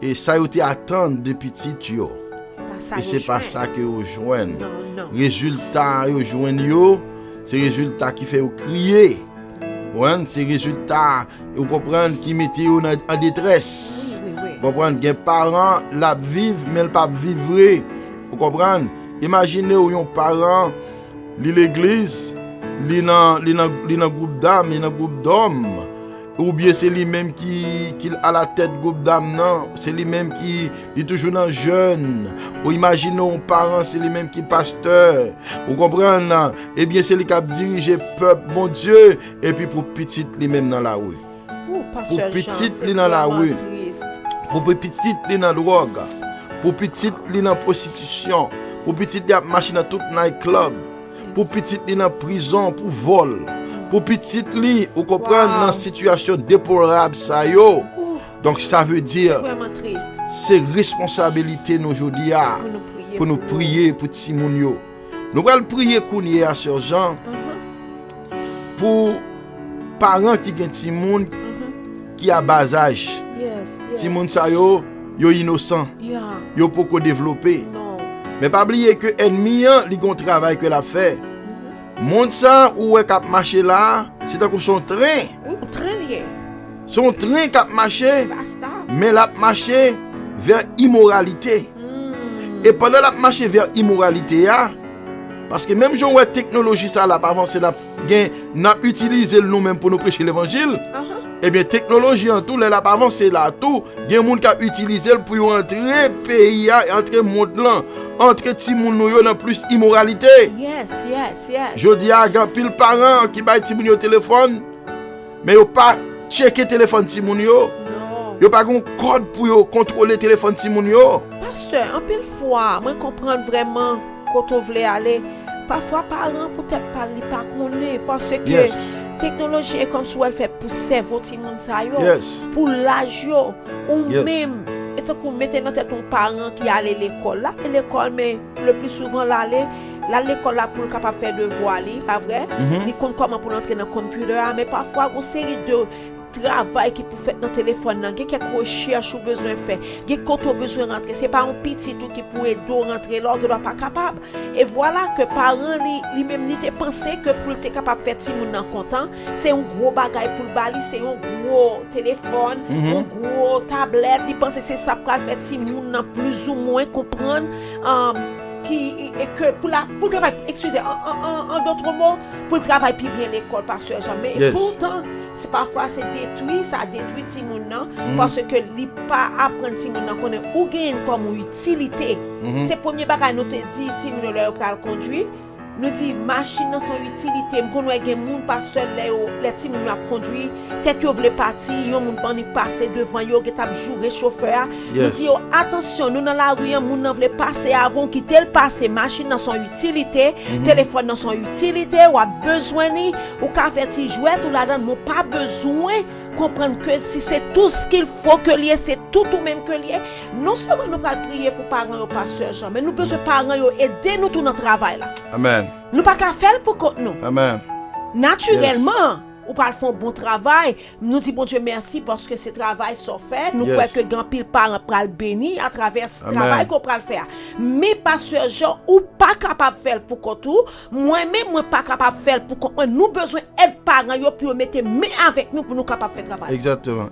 et ça a été attendre depuis petit yo. Et c'est pas ça que vous joignent. Résultat yo joignent yo, c'est résultat qui fait vous crier. Ouais, c'est résultat vous comprenez qui mettez vous en détresse. Vous comprenez, des parents la vivent mais pas vivre. Vous comprenez? Imaginez un parent li l'église, li nan groupe d'âme, li nan groupe d'hommes. Ou bien c'est lui-même qui a la tête groupe d'âme, non, c'est lui-même qui est toujours dans jeune. Ou imaginez un parent, c'est lui-même qui est pasteur. Vous comprenez, non? Eh bien c'est lui qui a dirigé peuple, mon Dieu, et puis pour petit lui-même dans la rue. Pour petit lui dans la rue. Pour petit lui dans la drogue. Pour petit lui dans prostitution. Pour petit lui a marché dans tout night club. Pour petit lui dans prison, pour vol. Pour petit li, vous comprenez, dans une situation déplorable ça yo. Donc ça veut dire c'est responsabilité nous aujourd'hui pour nous prier pour ti moun yo. Nous allons prier kounie à Sœur Jean pour parents qui gen ti moun qui a bas âge. Ti moun sa yo innocent. Yo poko développer. Mais pas oublier que ennemi li gon travail que l'a fait. Monde ça où est cap marcher là, c'est comme son train. Son train cap marcher, mais l'a marcher vers immoralité. Et pendant l'a marcher vers immoralité parce que même genre technologie ça là pas avancé n'a utilisé nous-mêmes pour nous prêcher l'évangile. Eh bien technologie en tout là pas avancé là tout, il y a monde qui a utilisé pour entrer pays entrer monde là, entrer ti moun nou yo dans plus immoralité. Yes. Je dis à grand pile parents qui bail ti moun yo téléphone, mais yo pas checker téléphone ti moun yo. Yo pas gon code pour yo contrôler téléphone ti moun yo. Pasteur, en pile fois, moi comprendre vraiment quand on veut aller. Parfois, parents peut-être pas connaît parce que technologie est comme si elle fait pousser votre monde ça yo pour l'âge yo ou même et tant qu'on mettez dans tête ton parent qui allait l'école là, l'école mais le plus souvent l'école là pour capable faire devoir li, pas vrai? Il compte comment pour entrer dans computer mais parfois une série de travail qui pour faire dans téléphone nan quelques recherches ou besoin faire quelques compte besoin rentrer c'est pas un petit tout qui pourrait rentrer là que doit pas capable et voilà que parents lui même li te penser que pour être capable faire ti moun nan content c'est un gros bagage pour le bali c'est un gros téléphone un gros tablette il pense c'est ça pour faire ti moun nan plus ou moins comprendre et que pour le travail excusez en d'autres mots pour le travail puis bien l'école pasteur jamais et pourtant c'est parfois c'est détruit ça détruit ti moun nan parce que li pas apprendre ti moun nan connaît ou gagne comme utilité c'est premier bagage nous te dit ti moun leur pral conduire nous dit machine dans son utilité m'konn wè gen moun pas seul les ti moun a conduire tête yo vle parti yon moun bandi passer devant yo qui t'a jouer chauffeur nous dit attention nous dans la rue moun nan vle passer avant quitter le passer machine dans son utilité téléphone dans son utilité ou a besoin ni ou ka faire ti jouet ou la donne mon pas besoin comprendre que si c'est tout ce qu'il faut que lié c'est tout ou même que lié non seulement nous pas prier pour parents au pasteur Jean mais nous besoin parents yo aider nous tout dans travail là amen nous pas qu'à faire pour compte nous amen naturellement ou pas faire un bon travail nous dit bon Dieu merci parce que ce travail sont fait nous croyons que grand pile parents pral béni à travers ce travail qu'on pral faire mais pasteur Jean ou pas capable faire pour compte moi-même moi pas capable faire pour compte nous besoin aide parents yo pour mettre main avec nous pour nous capable faire travail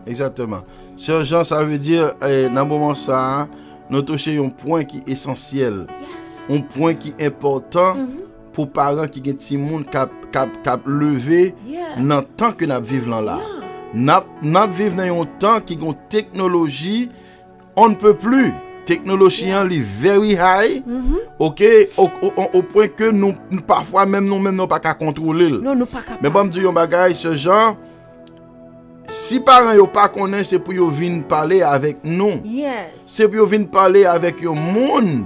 exactement Sœur Jean ça veut dire dans moment ça nous toucher un point qui est essentiel un point qui est important pour parents qui gen ti moun cap lever dans temps que n'a vivre là n'a vivre dans un temps qui gon technologie on ne peut plus technologie en li very high OK au point que nous parfois même nous pas qu'à contrôler non pas capable mais bon me dire un bagage ce genre si parents yo pas connaît c'est pour yo venir parler avec nous c'est pour yo venir parler avec un monde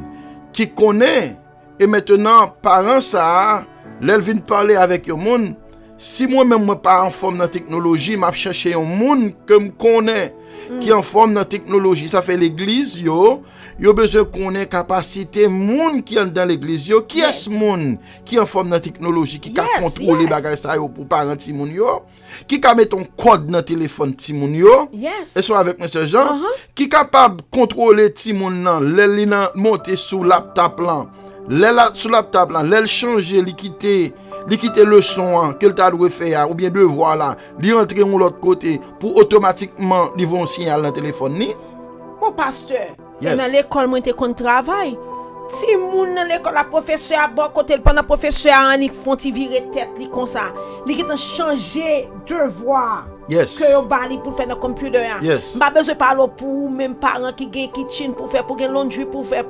qui connaît. Et maintenant, parents ça, l'elle vient parler avec le monde, Si moi-même moi pas en forme dans technologie, m'a chercher un monde que me connaît qui en forme dans technologie. Ça fait l'église yo besoin connaître capacité monde qui est dans l'église yo, qui est ce monde qui en forme dans technologie qui ka contrôler bagay ça yo pour parents ti moun yo, qui ka mettre un code dans téléphone ti moun yo. Et soit avec monsieur Jean qui capable contrôler ti moun nan, l'el nan monter sous laptop là. Sous laptop là, l'el changer, li quitter le son que t'a doit faire ou bien devoir là, li entrer de l'autre côté pour automatiquement li vont signal dans téléphone ni. Mon pasteur, dans l'école moi était kon travail. Si moun dans l'école la professeur a bon côté pendant professeur Annick font ti virer tête li comme ça. Li qui changer devoir. Yes. Que yo bali pour faire dans computer. Yes. Pas besoin parler pour même parents qui gagne kitchen pour faire pour gagne laundry pour faire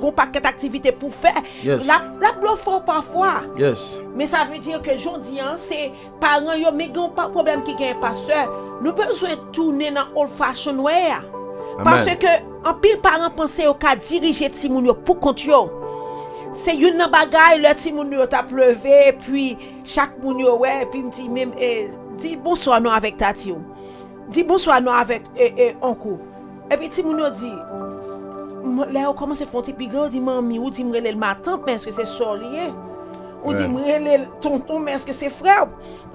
gon paquet d'activités pour faire. La bluff parfois. Yes. Mais ça veut dire que jodi c'est parents yo mais gon pas problème qui gagne pasteur. Nous besoin tourner dans old fashion way. Parce que en pile parents penser au ka diriger ti moun yo pour compte yo. C'est une bagaille le ti moun yo t'a pleuvé puis chaque moun yo ouais puis me dit même dis bonsoir non avec tati yo. Dis bonsoir non avec oncle. Et puis ti moun yo dit là on commence font ti pigre dit mami ou dit m'rele ma tante mais est-ce que c'est solier ou dit m'rele tonton mais est-ce que c'est frère.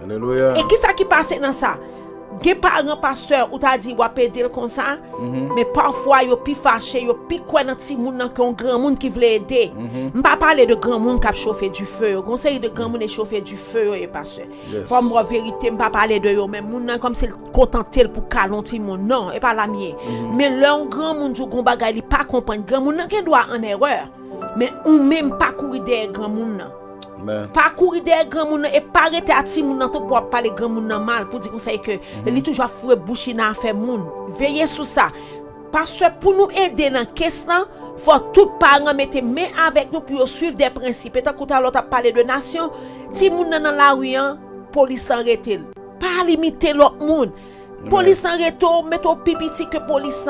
Alléluia. Et qui ça qui passe dans ça? Gen parents pasteur ou t'a dit ou aider comme ça mais parfois yo pi fâché yo pi quoi dans ti moun nan qu'on grand monde qui veut aider. M'pa parler de grand monde qui a chauffé du feu conseil de grand monde chauffer du feu et pasteur pour moi vérité m'pa parler de yo même moun nan comme c'est contenté pour calon ti moun non et pas la mienne mais l'un grand monde du gon bagay li pas comprendre grand monde nan qui doit en erreur mais ou même pas courir derrière grand monde nan. Pas courir derrière grand moun et pas arrêter à ti moun nan pour parler grand moun nan mal pour dire conseil que li toujours foué bouche nan faire moun. Veillez sur ça. Parce que pour nous aider dans question, faut tout parents mettre main avec nous pour suivre des principes. Et tant que l'autre a parlé de nation, ti moun nan la rue police arrête. Pas limiter l'autre moun. Police arrête mettre pipiti que police.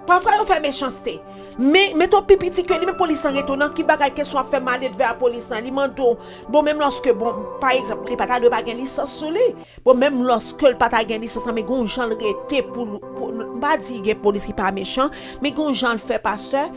Parfois on fait méchanceté. Mais ton pipiti que les police en retournant qui bagay que soit fait mal vers la police li mando bon même lorsque bon par exemple les pata de pas gain licence sur lui bon même lorsque le pata gain licence mais gon Jean rete pour pas dire police qui pas méchant mais gon Jean le fait pasteur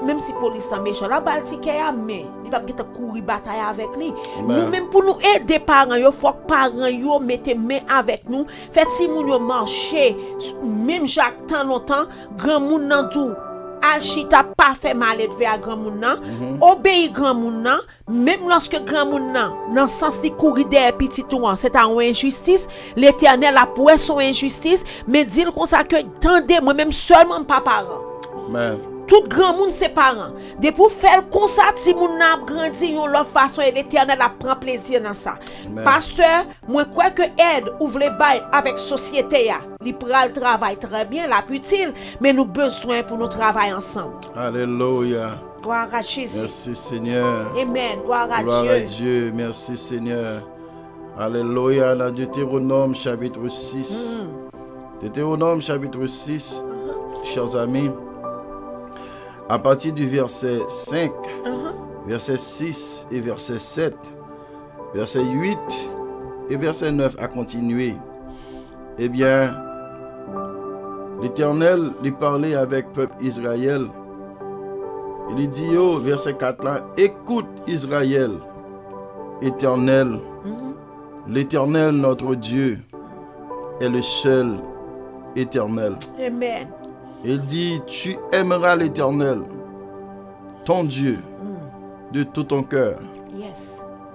même si police en méchant la balle ticket a mais il va geta courir bataille avec lui nous même pour nous aider parents yo faut que parents yo mette main avec nous fait si moun yo marcher même Jacques tant longtemps grand moun nan dou Achita pas fait mal vers grand moun nan, obéi grand moun nan, même lorsque grand moun nan, dans sens de courir des petits touan, c'est une injustice, l'Éternel a pour son injustice, mais dit comme ça que tendez moi même seulement pas parent. Amen. Tout grand monde c'est parents. De pour faire comme ça ti moun n'a grandi yon l'autre façon et l'Éternel a prend plaisir dans ça. Pasteur, moi crois que aide ouvre les bail avec société ya. Li pral travail très bien, la utile, mais nous besoin pour nous travailler ensemble. Alléluia. Gloire à Jésus. Merci Seigneur. Amen. Gloire à Dieu. Gloire à Dieu. Merci Seigneur. Alléluia. Dans Deutéronome chapitre 6. Deutéronome chapitre 6. Chers amis. À partir du verset 5, verset 6 et verset 7, verset 8 et verset 9 à continuer. Eh bien, l'Éternel lui parlait avec le peuple Israël. Il dit au verset 4 là, écoute Israël, Éternel, l'Éternel notre Dieu est le seul éternel. Amen. Il dit, tu aimeras l'Éternel, ton Dieu, de tout ton cœur,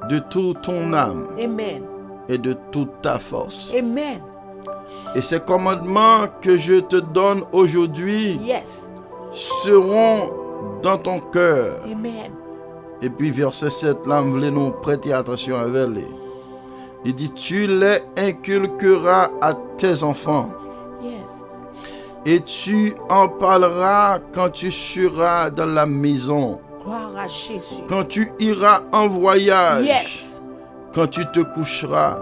de toute ton âme, Amen. Et de toute ta force. Amen. Et ces commandements que je te donne aujourd'hui seront dans ton cœur. Amen. Et puis verset 7, là, nous voulons nous prêter attention avec lui. Il dit, tu les inculqueras à tes enfants. Et tu en parleras quand tu seras dans la maison. Gloire à Jésus. Quand tu iras en voyage. Quand tu te coucheras.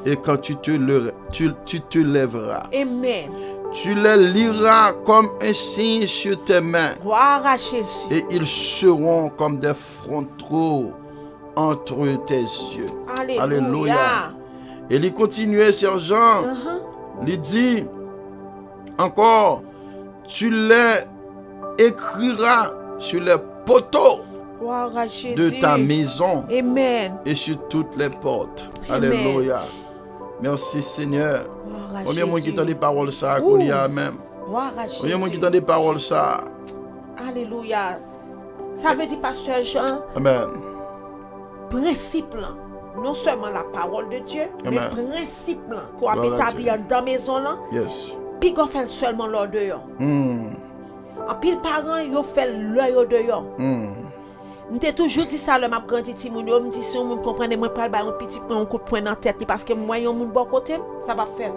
Et quand tu te lèveras. Amen. Tu les liras comme un signe sur tes mains. Gloire à Jésus. Et ils seront comme des frontaux entre tes yeux. Alléluia. Et il continuait, sergent. Il dit encore, tu les écriras sur les poteaux de ta maison. Amen. Et sur toutes les portes. Amen. Alléluia. Merci Seigneur. Combien de monde qui t'a des paroles ça qu'on y a même? Combien de monde qui t'a des paroles ça? Alléluia. Ça veut dire, pasteur Jean, Amen. principe là, non seulement la parole de Dieu, Amen. mais principe là, qu'on a établi dans la maison là, Yes. puis qu'on fait seulement l'heure dehors. En pile parents, ils fait l'heure dehors. M'te toujours dit ça, le m'a grandi ti moun yo, me dit si on me comprendre moi pas ba un petit un coup de poing dans tête parce que moi yon moun bon côté, ça va faire.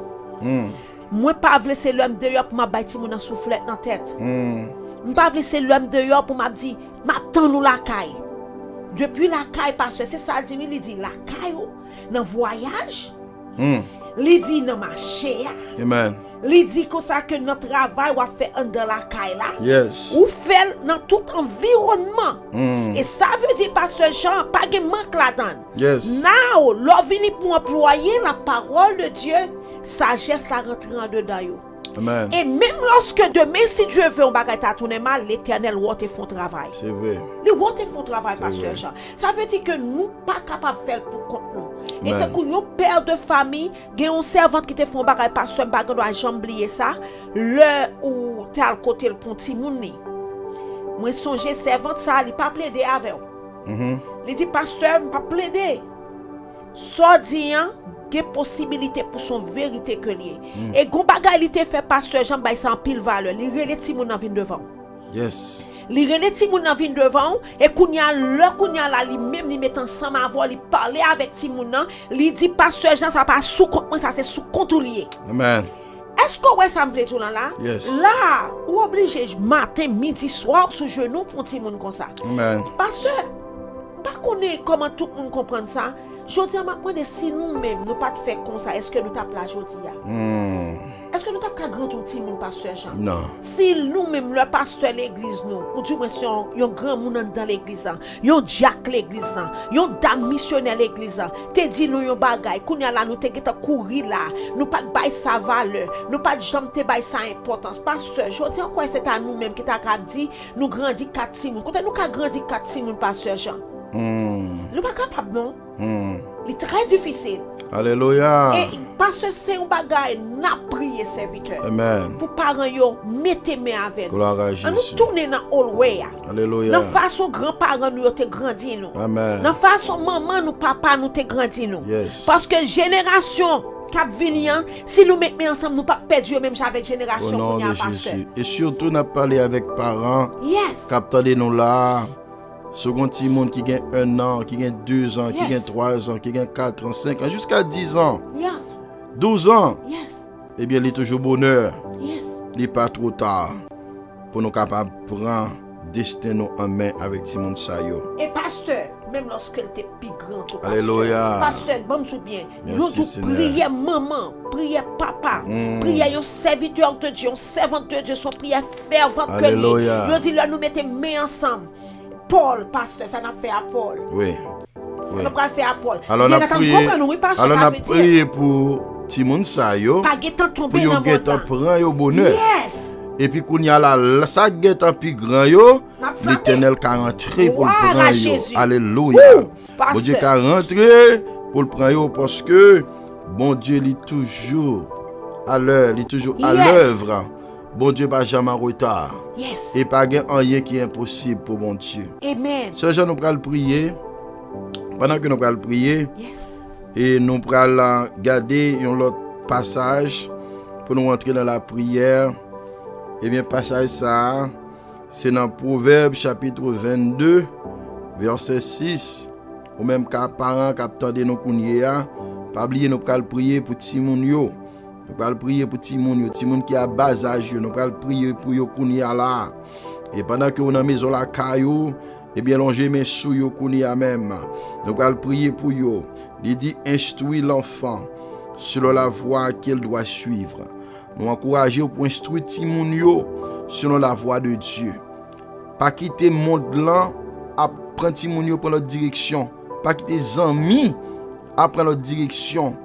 Moi pas vle c'est l'homme dehors pour m'a ba ti moun en soufflette dans tête. M'pas vle c'est l'homme dehors pour m'a dit m'attend nous la caille. Depuis la caille parce que c'est ça il dit la caille dans voyage. Il dit dans marché. Amen. Il dit comme ça que notre travail va faire dans la caille là. Yes. Ou fait dans tout environnement. Et ça veut dire pasteur Jean pas de manque là-dedans. Yes. Now, l'on vient pour employer la parole de Dieu, sagesse la rentre en dedans yo. Amen. Et même lorsque demain, si Dieu veut un bagage à tourner mal, l'Éternel va te faire travail. C'est vrai. Les va te faire travail, pasteur Jean. Ça veut dire que nous pas capables de faire pour compte nous. Et tant qu'on père de famille, il y a une servante qui te fait un bagage, pasteur, bagage doit jamais oublier ça. Le ou t'es à côté le petit mouni. Moi songe servante ça, il pas plaider avec. Il dit pasteur, pas plaider. Soit dit des possibilités pour son vérité que lié. Et gon bagay li te fait pasteur Jean bay sans pile valeur. Li relé ti moun nan vin devant. Yes. Li relé ti moun nan vin devant et kounya la li même li met ensemble avant li parler avec ti moun nan, li dit pasteur Jean ça pas sous compte moi ça c'est sous compte lié. Amen. Est-ce que ouais ça me plaît tout là? Yes. Là, ou obligé matin, midi, soir sous genou pour ti moun comme ça. Amen. Pasteur, pas connaît comment tout le monde comprend ça. Jodi a m'a demandé si nous-mêmes nous pas faire comme ça, est-ce que nous tape la jodi a? Est-ce que nous tape ka grand petit monde pasteur Jean? Non. Si nous-mêmes le pasteur l'église nous, ou du moins si yon grand monde dans l'église, yon diacre l'église, yon dame missionnaire l'église, te dit nous yon bagay, kounya la nous te geta courir là, nous pas bay sa valeur, nous pas jamais te bay sa importance. Pasteur, jodi en quoi c'est à nous-mêmes qui t'a dit nous grandi 4 timon. Quand nous ka grandi 4 timon pasteur Jean. Nous pas capable non. C'est très difficile. Alléluia. Et parce que c'est un bagage n'a prié serviteur. Amen. Pour parents yo mettez main avec. Gloire à Jésus. Nous tourner dans all way. Alléluia. Dans façon grand-parents nous te grandi nous. Amen. Dans façon maman nous papa nous te grandi nous. Yes. Parce que génération cap venir si nous mettons ensemble nous pas perdre même avec génération au nom qu'on y a de pasteur. Jésus. Et surtout n'a parlé avec parents. Yes. Captez nous là. Second petit monde qui gagne 1 an, qui gagne 2 ans, qui gagne 3 ans, qui gagne 4 ans, 5 ans, jusqu'à 10 ans, 12 ans. Yes. Eh bien, il est toujours bonheur. Yes. Il n'est pas trop tard pour nous capables de prendre destin en main avec petit monde ça yo. Et pasteur, même lorsqu'elle était plus grande que pasteur. Alléluia. Pasteur, bon tout bien. Merci, Nous Seigneur. prier maman, prier papa, prier un serviteur de Dieu, un servante de Dieu, son prière fervente que lui. Alléluia. Nous dit là nous mettons main ensemble. Paul, pasteur, ça n'a fait à Paul. Oui. Ça n'a pas fait à Paul. Alors on a prié. Alors on a prié pour petit monde ça yo. Pas guetant Pour tomber yo dans guetan mon prend yo bonheur. Yes. Et puis qu'on y a là ça guetan plus grand yo, N'a frappé. l'Éternel qui rentré pour le Gloire à prendre yo. Jésus. Alléluia. Pasteur. Bon Dieu qui rentré pour le prendre yo parce que bon Dieu il est toujours à l'heure, il est toujours à Yes. l'œuvre. Bon Dieu pas jamais en retard. Yes. Et pas rien qui est impossible pour bon Dieu. Amen. Ce jour nous allons prier. Pendant que nous allons prier, Yes. et nous allons garder un autre passage pour nous entrer dans la prière. Et bien, passage ça, c'est dans Proverbe chapitre 22, verset 6. Ou même qu'à parents qui attendent nous kounya, pas oublier nous allons prier pour Timoun yo. Nous allons prier pour Timoun yo, Timoun qui a bas âge, nous allons prier pour yo kounya là. Et pendant que vous dans la maison la caillou, eh bien, longez mes sous yo kounya même. Nous allons prier pour yo. Il dit instruis l'enfant selon la voie qu'il doit suivre. Nous encourageons pour instruire Timoun yo selon la voie de Dieu. Pas quitter monde là à prendre Timoun yo pour notre direction. Pas quitter amis apprendre notre direction.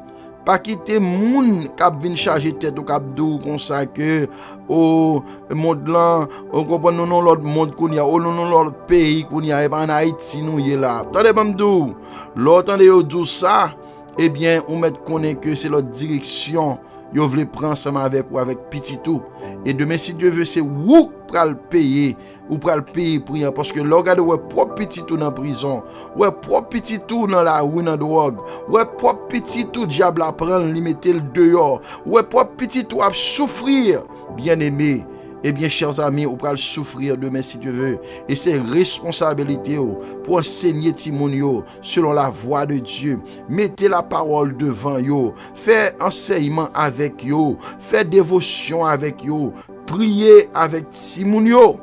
Pas quitter moun k'ap vinn charger tête ou k'ap dou comme ça que au monde là on comprend non l'autre monde qu'on y a non l'autre pays qu'on y a en Haïti nous y là. Attendez pas m'dou. L'autre tande yo dou ça, eh bien on met connaît que c'est l'autre direction yo vle prendre ensemble avec ou avec petit tout. Et demain si Dieu veut c'est ou pral payer ou pral payer pour rien parce que l'on regarde ouais propre petit tout dans prison, ouais propre petit tout dans la rue dans drogue, ouais propre petit tout diable a prendre li mettre le dehors, ouais propre petit tout a souffrir, bien-aimé. Eh bien, chers amis, on va souffrir demain si Dieu veut. Et c'est responsabilité pour enseigner Timonio selon la voie de Dieu. Mettez la parole devant yo. Faites enseignement avec yo. Faites dévotion avec yo. Priez avec Timonio.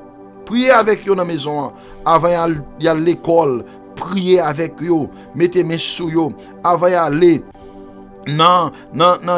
Priez avec yo dans la maison. Avant y a l'école. Priez avec yo. Mettez mes sous yo. Avant y aller. Non,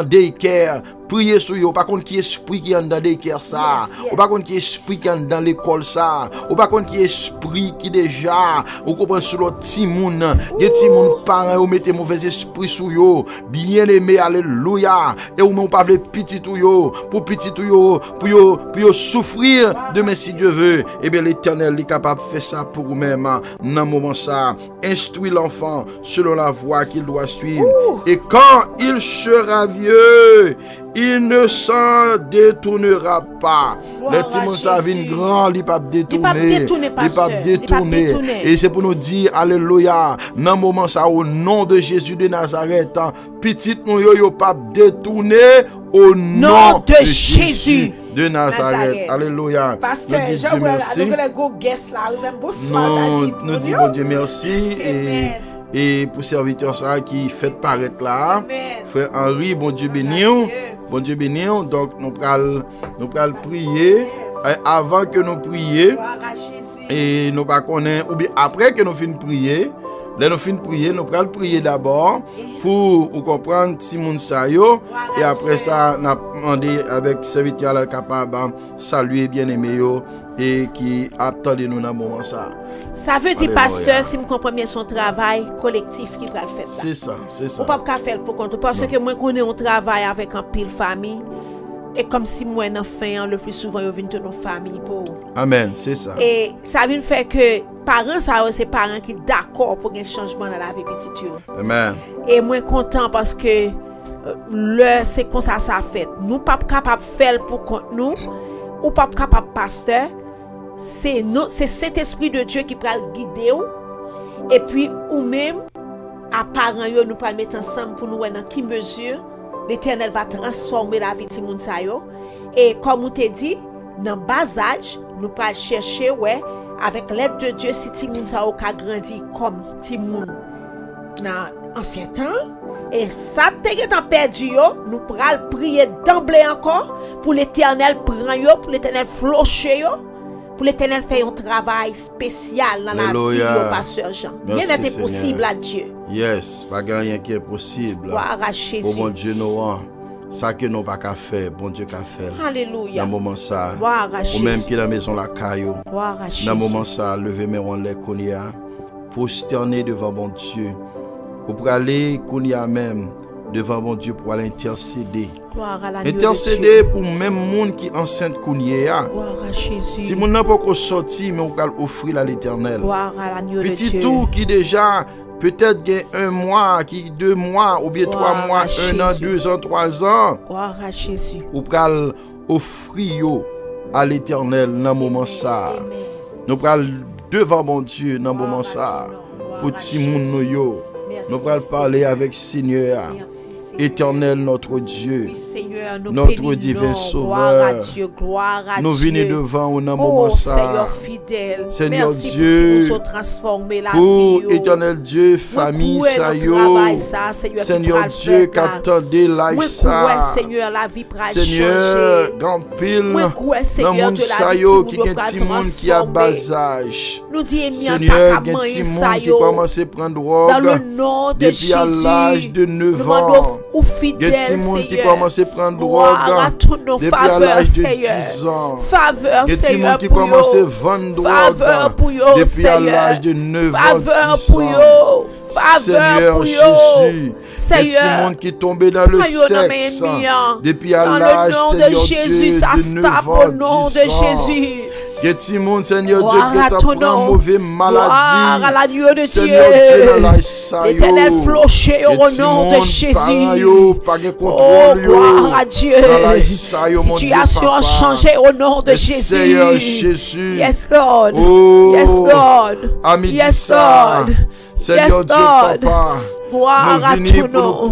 daycare. Priez sur yo, pas contre qui esprit qui est dans daycare ça, ou pas contre qui esprit qui est dans l'école ça, ou pas contre qui esprit qui déjà, ou comprend sur l'autre petit monde, des petits monde parents ou mettez mauvais esprit sur yo, bien-aimé, alléluia, et ou même pas veut petit tout yo, pour petit tout yo, pour yo souffrir demain si Dieu veut, et bien l'Éternel est capable de faire ça pour vous-même dans moment ça. Instruis l'enfant selon la voie qu'il doit suivre, et quand il sera vieux, il ne s'en détournera pas. Le petit Moussa vient grand, il pas détourner. Il pas détourner. Et c'est pour nous dire, alléluia, dans le moment ça, au nom de Jésus de Nazareth, petit nous yo pas détourner au nom de Jésus de Nazareth. Alléluia. Pasteur, nous disons Dieu merci. Nous disons bon Dieu merci. Et pour serviteur ça qui fait paraître là, frère Henri, bon Dieu béni. Bon Dieu béni. Donc nous pral prier. Avant que nous prions, et nous pas connaître, ou bien après que nous finissons prier, là nous finissons prier, nous pral prier d'abord pour comprendre si moun sa yo, et après ça nous demander avec serviteur là capable saluer bien-aimé yo et qui attendent nous dans le moment ça. Ça veut dire pasteur si me comprend bien son travail collectif qui va le faire. C'est ça. On pas faire pour compte parce que moi connais un travail avec un pile famille. Et comme si moi dans fin le plus souvent yo vinn de nos familles pour. Amen, c'est ça. Et ça vient faire que parents ça c'est parents qui d'accord pour un changement dans la vie petite yo. Amen. Et moi content parce que c'est comme ça fait. Nous pas capable faire pour compte nous ou pas capable pasteur. C'est cet esprit de Dieu qui va le guider et puis ou même à parents yo nous pas mettre ensemble pour nous voir dans quelle mesure l'Éternel va transformer la vie de moun sa yo. Et comme on te dit dans bas âge nous pas chercher avec l'aide de Dieu si ti moun sa yo ka grandi comme ti moun dans ancien temps. Et ça te est perdu yo, nous pral prier d'emblée encore pour l'Éternel prend yo, pour l'Éternel flocher yo. Pour l'Éternel faire un travail spécial dans la vie de pasteur Jean. Rien n'est possible à Dieu. Yes, pas rien qui est possible. Gloire à Jésus. Au bon Dieu nous ça que nous pas qu'à faire, bon Dieu qu'a fait. Alléluia. Dans le moment ça. Gloire à Jésus. Ou même qui la maison la caillou. Gloire à Jésus. Dans le moment ça, lever mes mains les konya, prosterner devant mon Dieu. Ou pour aller konya même devant mon Dieu pour aller intercéder. Intercéder pour même monde qui enceinte konya. Gloire à Jésus. Si mon n'a pas sorti mais on va offrir à l'Éternel. Gloire à l'agneau de Dieu. Petit tout qui déjà peut-être gain 1 mois, qui 2 mois ou bien 3 mois, 1 an, 2 ans, 3 ans. Gloire à Jésus. Ou pral offrir à l'Éternel dans moment ça. Nous pral devant mon Dieu dans moment ça. Pour ti moun nou yo. Nous pral parler avec Seigneur. Éternel notre Dieu, notre divin Sauveur, nous venons devant au moment ça. Seigneur fidèle, Seigneur Dieu, pour éternel Dieu, famille ça yo, Seigneur Dieu, qu'attendez la ça, Seigneur, grand pile, dans monde ça yo, qui est petit monde qui a bas âge, Seigneur, qui est petit monde qui commence à prendre drogue depuis à l'âge de 9 ans. Ou fidèle, Seigneur, qui commence à prendre drogue depuis à l'âge de 10 ans. Faveur, Seigneur, qui commence à vendre drogue depuis à l'âge de 9 ans, 10 ans. faveur pour Jésus. eux. Il y a des monde qui est tombé dans le sexe depuis à l'âge, Seigneur Dieu, de 9 ans, 10 ans. Il y a des monde, Seigneur Dieu, qui est en mauvaise maladie. Seigneur Dieu, dans la l'Éternel floché au nom de Jésus. Pas de contrôle. Gloire à Dieu. Situation changée au nom de Jésus. Seigneur Jésus. Yes, Lord. Oh, yes, Lord. Yes, Lord. Seigneur Dieu, Papa. Gloire à ton nom.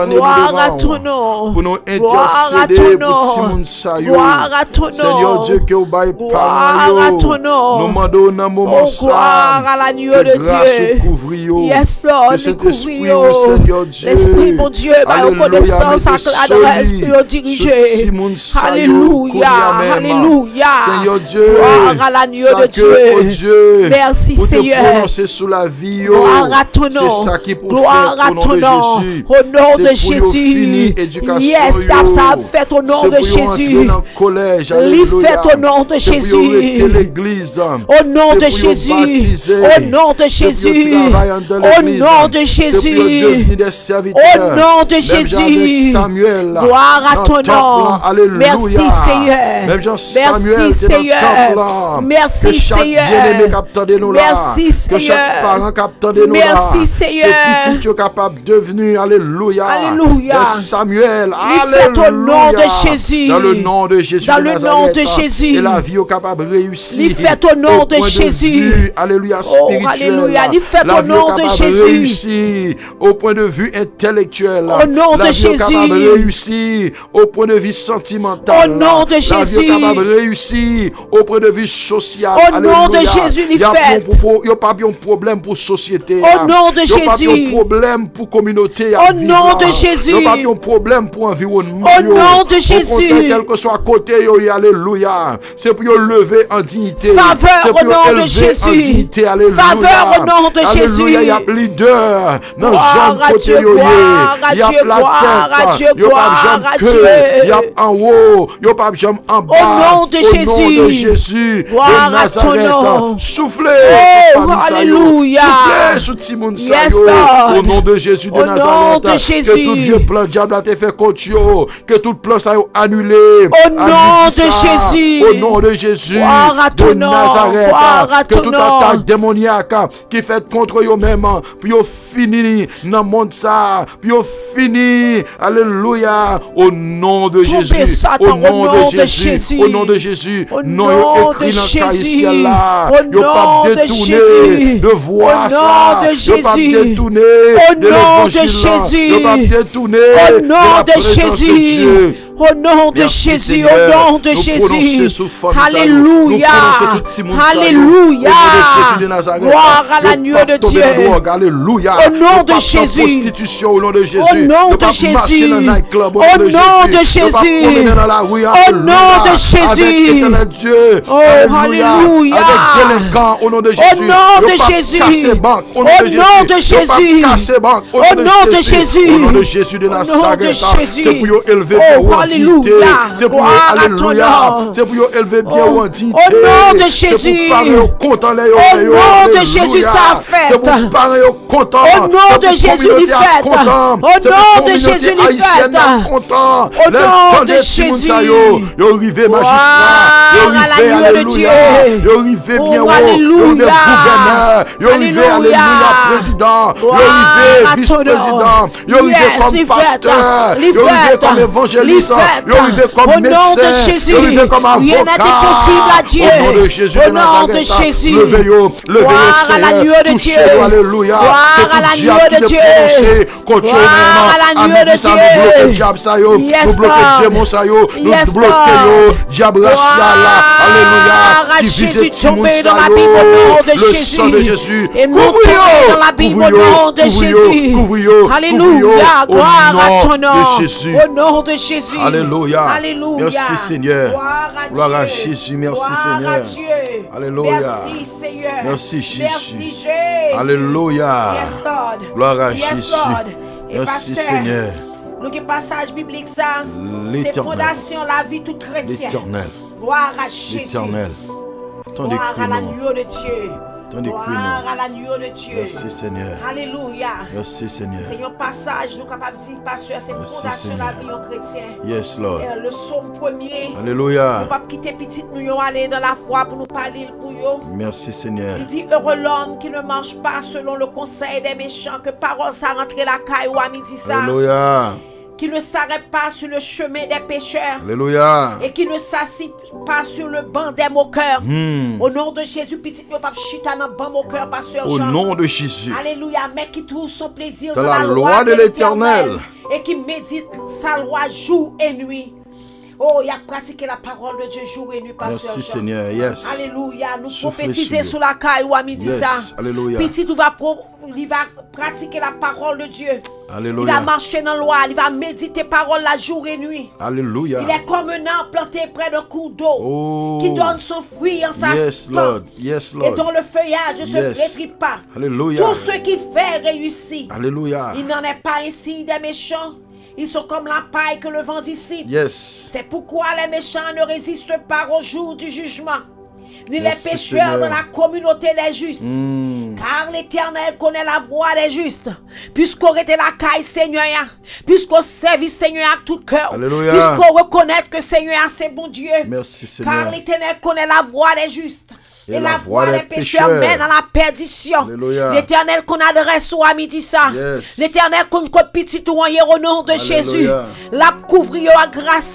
Gloire à ton nom. Pour nous intercéder pour Simon Sayo. Gloire à ton nom. Seigneur Dieu, que vous baillez par nous demandons dans un moment ça. Gloire à l'agneau de Dieu. Yes, Lord. Que cet esprit, Seigneur Dieu. L'esprit, mon Dieu, par reconnaissance, à l'esprit dirigé. Alléluia. Alléluia. Seigneur Dieu. Gloire à l'agneau de Dieu. Merci, Seigneur. Pour te prononcer sous la vie. Gloire à ton nom. C'est ça qui pour Gloire à ton nom, au nom de Jésus. Yes, ça fait au nom de Jésus. Il fait au nom de Jésus. Au nom de Jésus. Au nom de Jésus. Au nom de Jésus. Au nom de Jésus. Gloire à ton nom. Merci Seigneur. Merci Seigneur. Merci Seigneur. Merci Seigneur. Merci Seigneur. Capable de devenir, alléluia, alléluia. De Samuel, alléluia, au nom de Jésus, dans le nom de Jésus, dans le nom de Jésus, et la vie est capable de réussir, il fait au nom de Jésus, alléluia, spirituel, alléluia, il fait au nom de Jésus, réussir au point de vue intellectuel, au nom de Jésus, capable de réussir au point de vue sentimental, au nom de Jésus, la vie est capable de réussir au point de vue social, au nom de Jésus, il fait, il n'y a pas de problème pour société, au nom de Jésus, problème pour communauté au nom de Jésus. Il n'y a pas de problème pour environnement. Au nom de Jésus. Quel que soit côté, alléluia. C'est pour lever en dignité. Faveur au nom de Jésus. Faveur au nom de Jésus. Il y a leader dans zone côté. Il y a la tête. Il y a pas de queue. Il y a en haut. Il y a pas de en bas. Au nom de Jésus. Au nom de Jésus. Gloire à ton nom. Soufflez. Alléluia. Soufflez sous Timon Sayo. Au nom de Jésus de Nazareth, que tout vieux plan diable a été fait contre eux, que tout plan ça a annulé. Au nom de Jésus. Au nom de Jésus de Nazareth, que toute attaque démoniaque qui fait contre eux-mêmes, puis ils finissent dans le monde ça, puis ils finissent, alléluia, au nom de Jésus, au nom de Jésus, au nom de Jésus, non écrit dans le ciel là, ils pas détourné de voir ça, ils pas détourné de l'évangile, ils pas détourné de la présence de Dieu. Au nom de Jésus, au nom de Jésus. Alléluia. Alléluia. Gloire à l'agneau de Dieu. Alléluia. Au nom de Jésus. Au nom de Jésus. Au nom de Jésus. Au nom de Jésus. Au nom de Jésus. Oh, alléluia. Au nom de Jésus. Au nom de Jésus. Au nom de Jésus. Au nom de Jésus. Au nom de Jésus de Nazareth. C'est pour élever alléluia. C'est pour alléluia. C'est pour élever bien ou en dignité. Au nom de Jésus. Au nom de Jésus, ça fait. C'est pour parler content. Au nom de Jésus, il fait. Au nom de Jésus, il fait. Au nom de Jésus. Yo arrivé magistrat. Yo arrivé alléluia. Yo arrivé bien haut. Yo arrivé gouverneur. Yo arrivé alléluia président. Yo arrivé vice-président. Yo arrivé comme pasteur. Yo arrivé comme évangéliste. Yo arrivé comme médecin. Yo arrivé comme avocat. Au nom de Jésus de Nazareth. Levez-yo. Levez-yo Seigneur. Touchez-le. Alléluia. Que tout diable qui te prononce contre eux-mêmes. Amis ça nous bloque le diable ça yo. Nous bloque le démon ça yo. Nous bloque yo. Diable racial là. Alléluia. Qui visite Timon ça yo. Le sang de Jésus. Couvre-yo. Alléluia. Gloire à ton nom. Jésus. Au nom de Jésus. Alléluia. Alléluia. Merci Seigneur. Gloire à Jésus. Merci Seigneur. Alléluia. Merci Seigneur. Merci Jésus. Merci Jésus. Alléluia. Yes, Lord. Gloire à Yes, Jésus. Lord. Et Merci pasteur, Seigneur. Le passage biblique ça, c'est L'Éternel. fondation la vie tout chrétien. L'Éternel. Gloire à Jésus. L'Éternel. Ton Gloire à décret, non. l'agneau de Dieu. Tandis que Gloire nous. à l'agneau de Dieu. Merci Seigneur. Alléluia. Merci Seigneur. Seigneur, passage, nous capables de dire, pasteur, c'est Merci, fondation de la vie Seigneur. en chrétien. Yes Lord. Le psaume premier. Nous Alléluia. ne pas quitter petite nous yo aller dans la foi pour nous parler pour yo. Merci Seigneur. Il dit heureux l'homme qui ne marche pas selon le conseil des méchants, que parole ça rentre la caille ou à midi ça. Alléluia. Qui ne s'arrête pas sur le chemin des pécheurs. Alléluia. Et qui ne s'assit pas sur le banc des moqueurs. Au nom de Jésus, petit yo pas chita dans banc moqueur, pasteur Au Jean. nom de Jésus. Alléluia, mais qui trouve son plaisir Dans la loi de l'Éternel. et qui médite sa loi jour et nuit. Oh, il a pratiqué la parole de Dieu jour et nuit, pasteur Merci Jean. Seigneur. Yes. Alléluia, nous Soufflez prophétiser sur sur la caille ou à midi Yes. ça. Alléluia. Petit, il va pratiquer la parole de Dieu. Il va Alléluia. marcher dans la loi, il va méditer parole la jour et nuit. Alléluia. Il est comme un arbre planté près d'un cours d'eau Oh. qui donne son fruit en sa Yes Lord. Yes et Lord. dont le feuillage ne Yes. se flétrit pas. Alléluia. Tout ce qui fait réussit. Alléluia. Il n'en est pas ainsi des méchants. Ils sont comme la paille que le vent dissipe. Yes. C'est pourquoi les méchants ne résistent pas au jour du jugement, ni Merci, les pécheurs Seigneur. dans la communauté des justes. Car l'Éternel connaît la voie des justes. Puisqu'on était la caille Seigneur, puisqu'on servit Seigneur à tout cœur, Alléluia. puisqu'on reconnaît que Seigneur c'est bon Dieu. Merci Car Seigneur. l'Éternel connaît la voie des justes. Et Et la la voie voie des des pécheurs pécheurs mène à la perdition. Alléluia. L'Éternel qu'on adresse au midi ça. Yes. L'Éternel qu'on petit ou au nom de Jésus. Alléluia. La couvrir à grâce.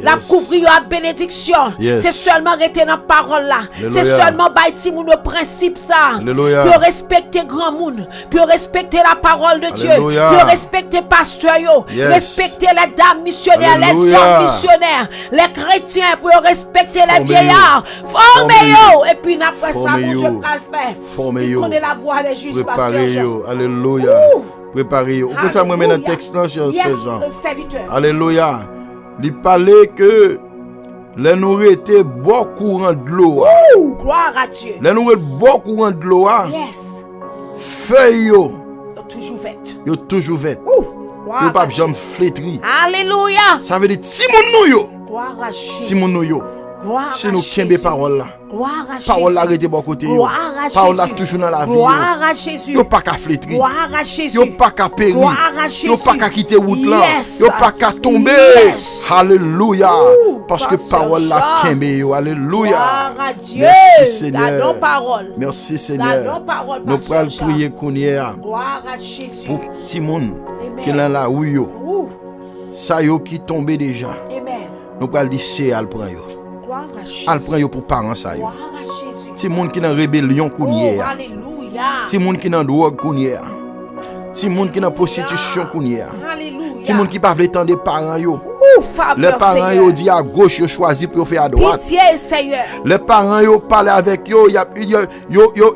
La Yes. couvrir à bénédiction. Yes. C'est seulement rester dans la parole là. C'est Alléluia. seulement bâtir mon principe ça. Alléluia. Pour respecter grand monde. Pour respecter la parole de Dieu. Alléluia. Pour respecter pasteur yo. Yes. Respecter les dames missionnaires, les Alléluia. hommes missionnaires, les chrétiens. Pour respecter les Formez-yo. vieillards. Formez-yo. Et puis après ça, Formez-yo. mon Dieu va le faire. Formez-yo. Il connaît la voie des justes, pasteur Jean. Préparez-yo. Alléluia. Ouh. Préparez-yo. Pourquoi ça me met dans le Alléluia. texte là, cher Yes, Jean? le serviteur. Alléluia. Il parlait que les nourris étaient bon courant de l'eau. Ouh, gloire à Dieu. Les nourris bon courant de l'eau. Yes. Feuilles yo, Toujours vête. yo toujours vête. Ouh, Yo gloire pas à Dieu. jamais flétri. Alléluia. Ça veut dire si mon nou yo, Gloire à si Jésus. mon nou yo. Gloire Si à nous Jésus. kembe parole là. Gloire à Jésus. Parole là arrêté bon côté yo. Gloire à Parole là Jésus. toujours dans la vie. Gloire à Jésus. Yo pas qu'à flétri. Gloire à Jésus. Yo pas qu'à périr. Gloire à Jésus. Yo pas qu'à quitter route là. Yes. Yo pas qu'à tomber. Yes. Alléluia. Ouh, Parce que Pasteur parole là Jean. kembe yo. Alléluia. Gloire à Dieu. Merci Seigneur. La non-parole. Merci La Seigneur. non-parole, Nous Pasteur prenons Jean. prier qu'on y est Gloire à Jésus. pour petit monde Amen. qui est dans la rue yo. Ouh, Ça yo qui tombé déjà. amen. Nous prenons dire c'est al prend yo. Gloire à Jésus. Al prend yo pour parents ça yo. Gloire à Jésus. Petit monde qui dans rébellion qu'on y est. Oh, alléluia. Ti moun qui dans drogue qu'on y est. Ti moun qui dans prostitution qu'on y est. Alléluia. Ti moun qui pas vle tande parents yo. Ouh, faveur, Les parents Seigneur. yo dit à gauche yo choisi pour faire à droite. Pitié, Seigneur. Les parents yo parle avec yo,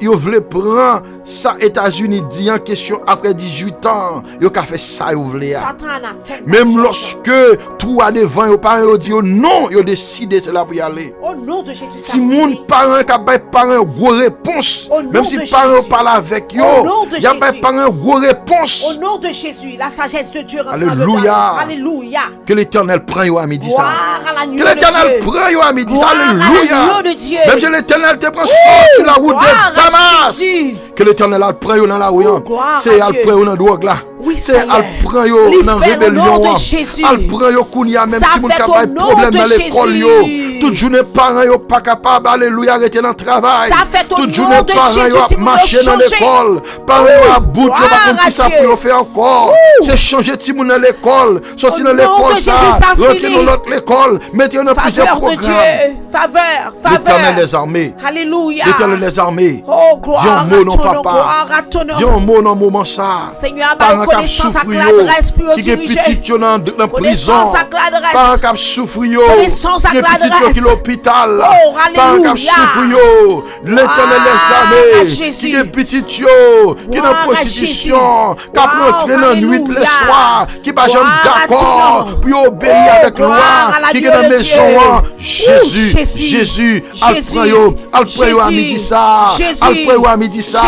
yo vle prendre ça États-Unis dit en question après 18 ans, yo ka fait ça yo vle ya. Satan a tellement Même fait. lorsque tout a devant yo parents yo dit yo non, yo décidé c'est là pour y aller. Au nom de Jésus. ça Si moun fait. parents ka bay parents gros réponse, Au nom même si de parents Jésus. parle avec yo, Au nom de y a bay Jésus. parents gros réponse. Au nom de Jésus, la sagesse de Dieu rentre Alléluia. dedans. Alléluia. Que l'Éternel prend yo à midi ça. Gloire à l'agneau Que de l'Éternel Dieu. prend yo à midi ça. Gloire à Alléluia. l'agneau de Dieu. Même si l'Éternel te prend Ouh, sur la route gloire de à Damas. Jésus. Que l'Éternel a prend yo dans la rue. Ouh, gloire C'est à al Dieu. prend yo dans drogue là. Oui, C'est Seigneur. al prend yo Li dans fait au nom rébellion. de Jésus. Al prend yo kounya même Ça si moun fait ka au bay nom problème de dans l'école yo. Jésus. Toute journée parents yo pas capable alléluia arrêter dans le travail. Ça fait au Toute nom journée de parents Jésus, yo tu me marcher dois dans changer. l'école. Parents yo à bout yo Gloire pas comprendre à ça Dieu. pour faire encore. C'est changer ti moun dans l'école. Sorti Au dans nom l'école de ça, Jésus, ça rentrer finit. dans l'autre l'école, mettez dans plusieurs Faveur de programmes. Dieu. Faveur. L'Éternel Faveur. des armées. Alléluia. L'Éternel des armées. Oh, gloire Dis un à mot non ton nom. papa. Gloire à ton nom. Dis un mot dans moment ça. Seigneur, Parents ma qui connaissance à souffrent l'adresse pour qui est diriger. petit yo dans prison. Connaissance à l'adresse. Parents qui souffrent yo. Connaissance à Qui est petit yo l'adresse. qui l'hôpital. Oh, Parents alléluia. qui souffrent yo. L'Éternel Gloire des à armées. Jésus. Qui est petit yo. Qui est Gloire dans à prostitution. Jésus. Qui a Wow, rentré dans nuit alléluia. le soir. Qui pas jamais Gloire à d'accord. ton nom. Pour obéir Oh, avec loi. gloire à Qui est l'agneau dans de maison. Dieu. Jésus. Jésus. Jésus. Al Jésus. prend yo. Al prend yo à Jésus. midi ça. Jésus. Al prend yo à midi ça.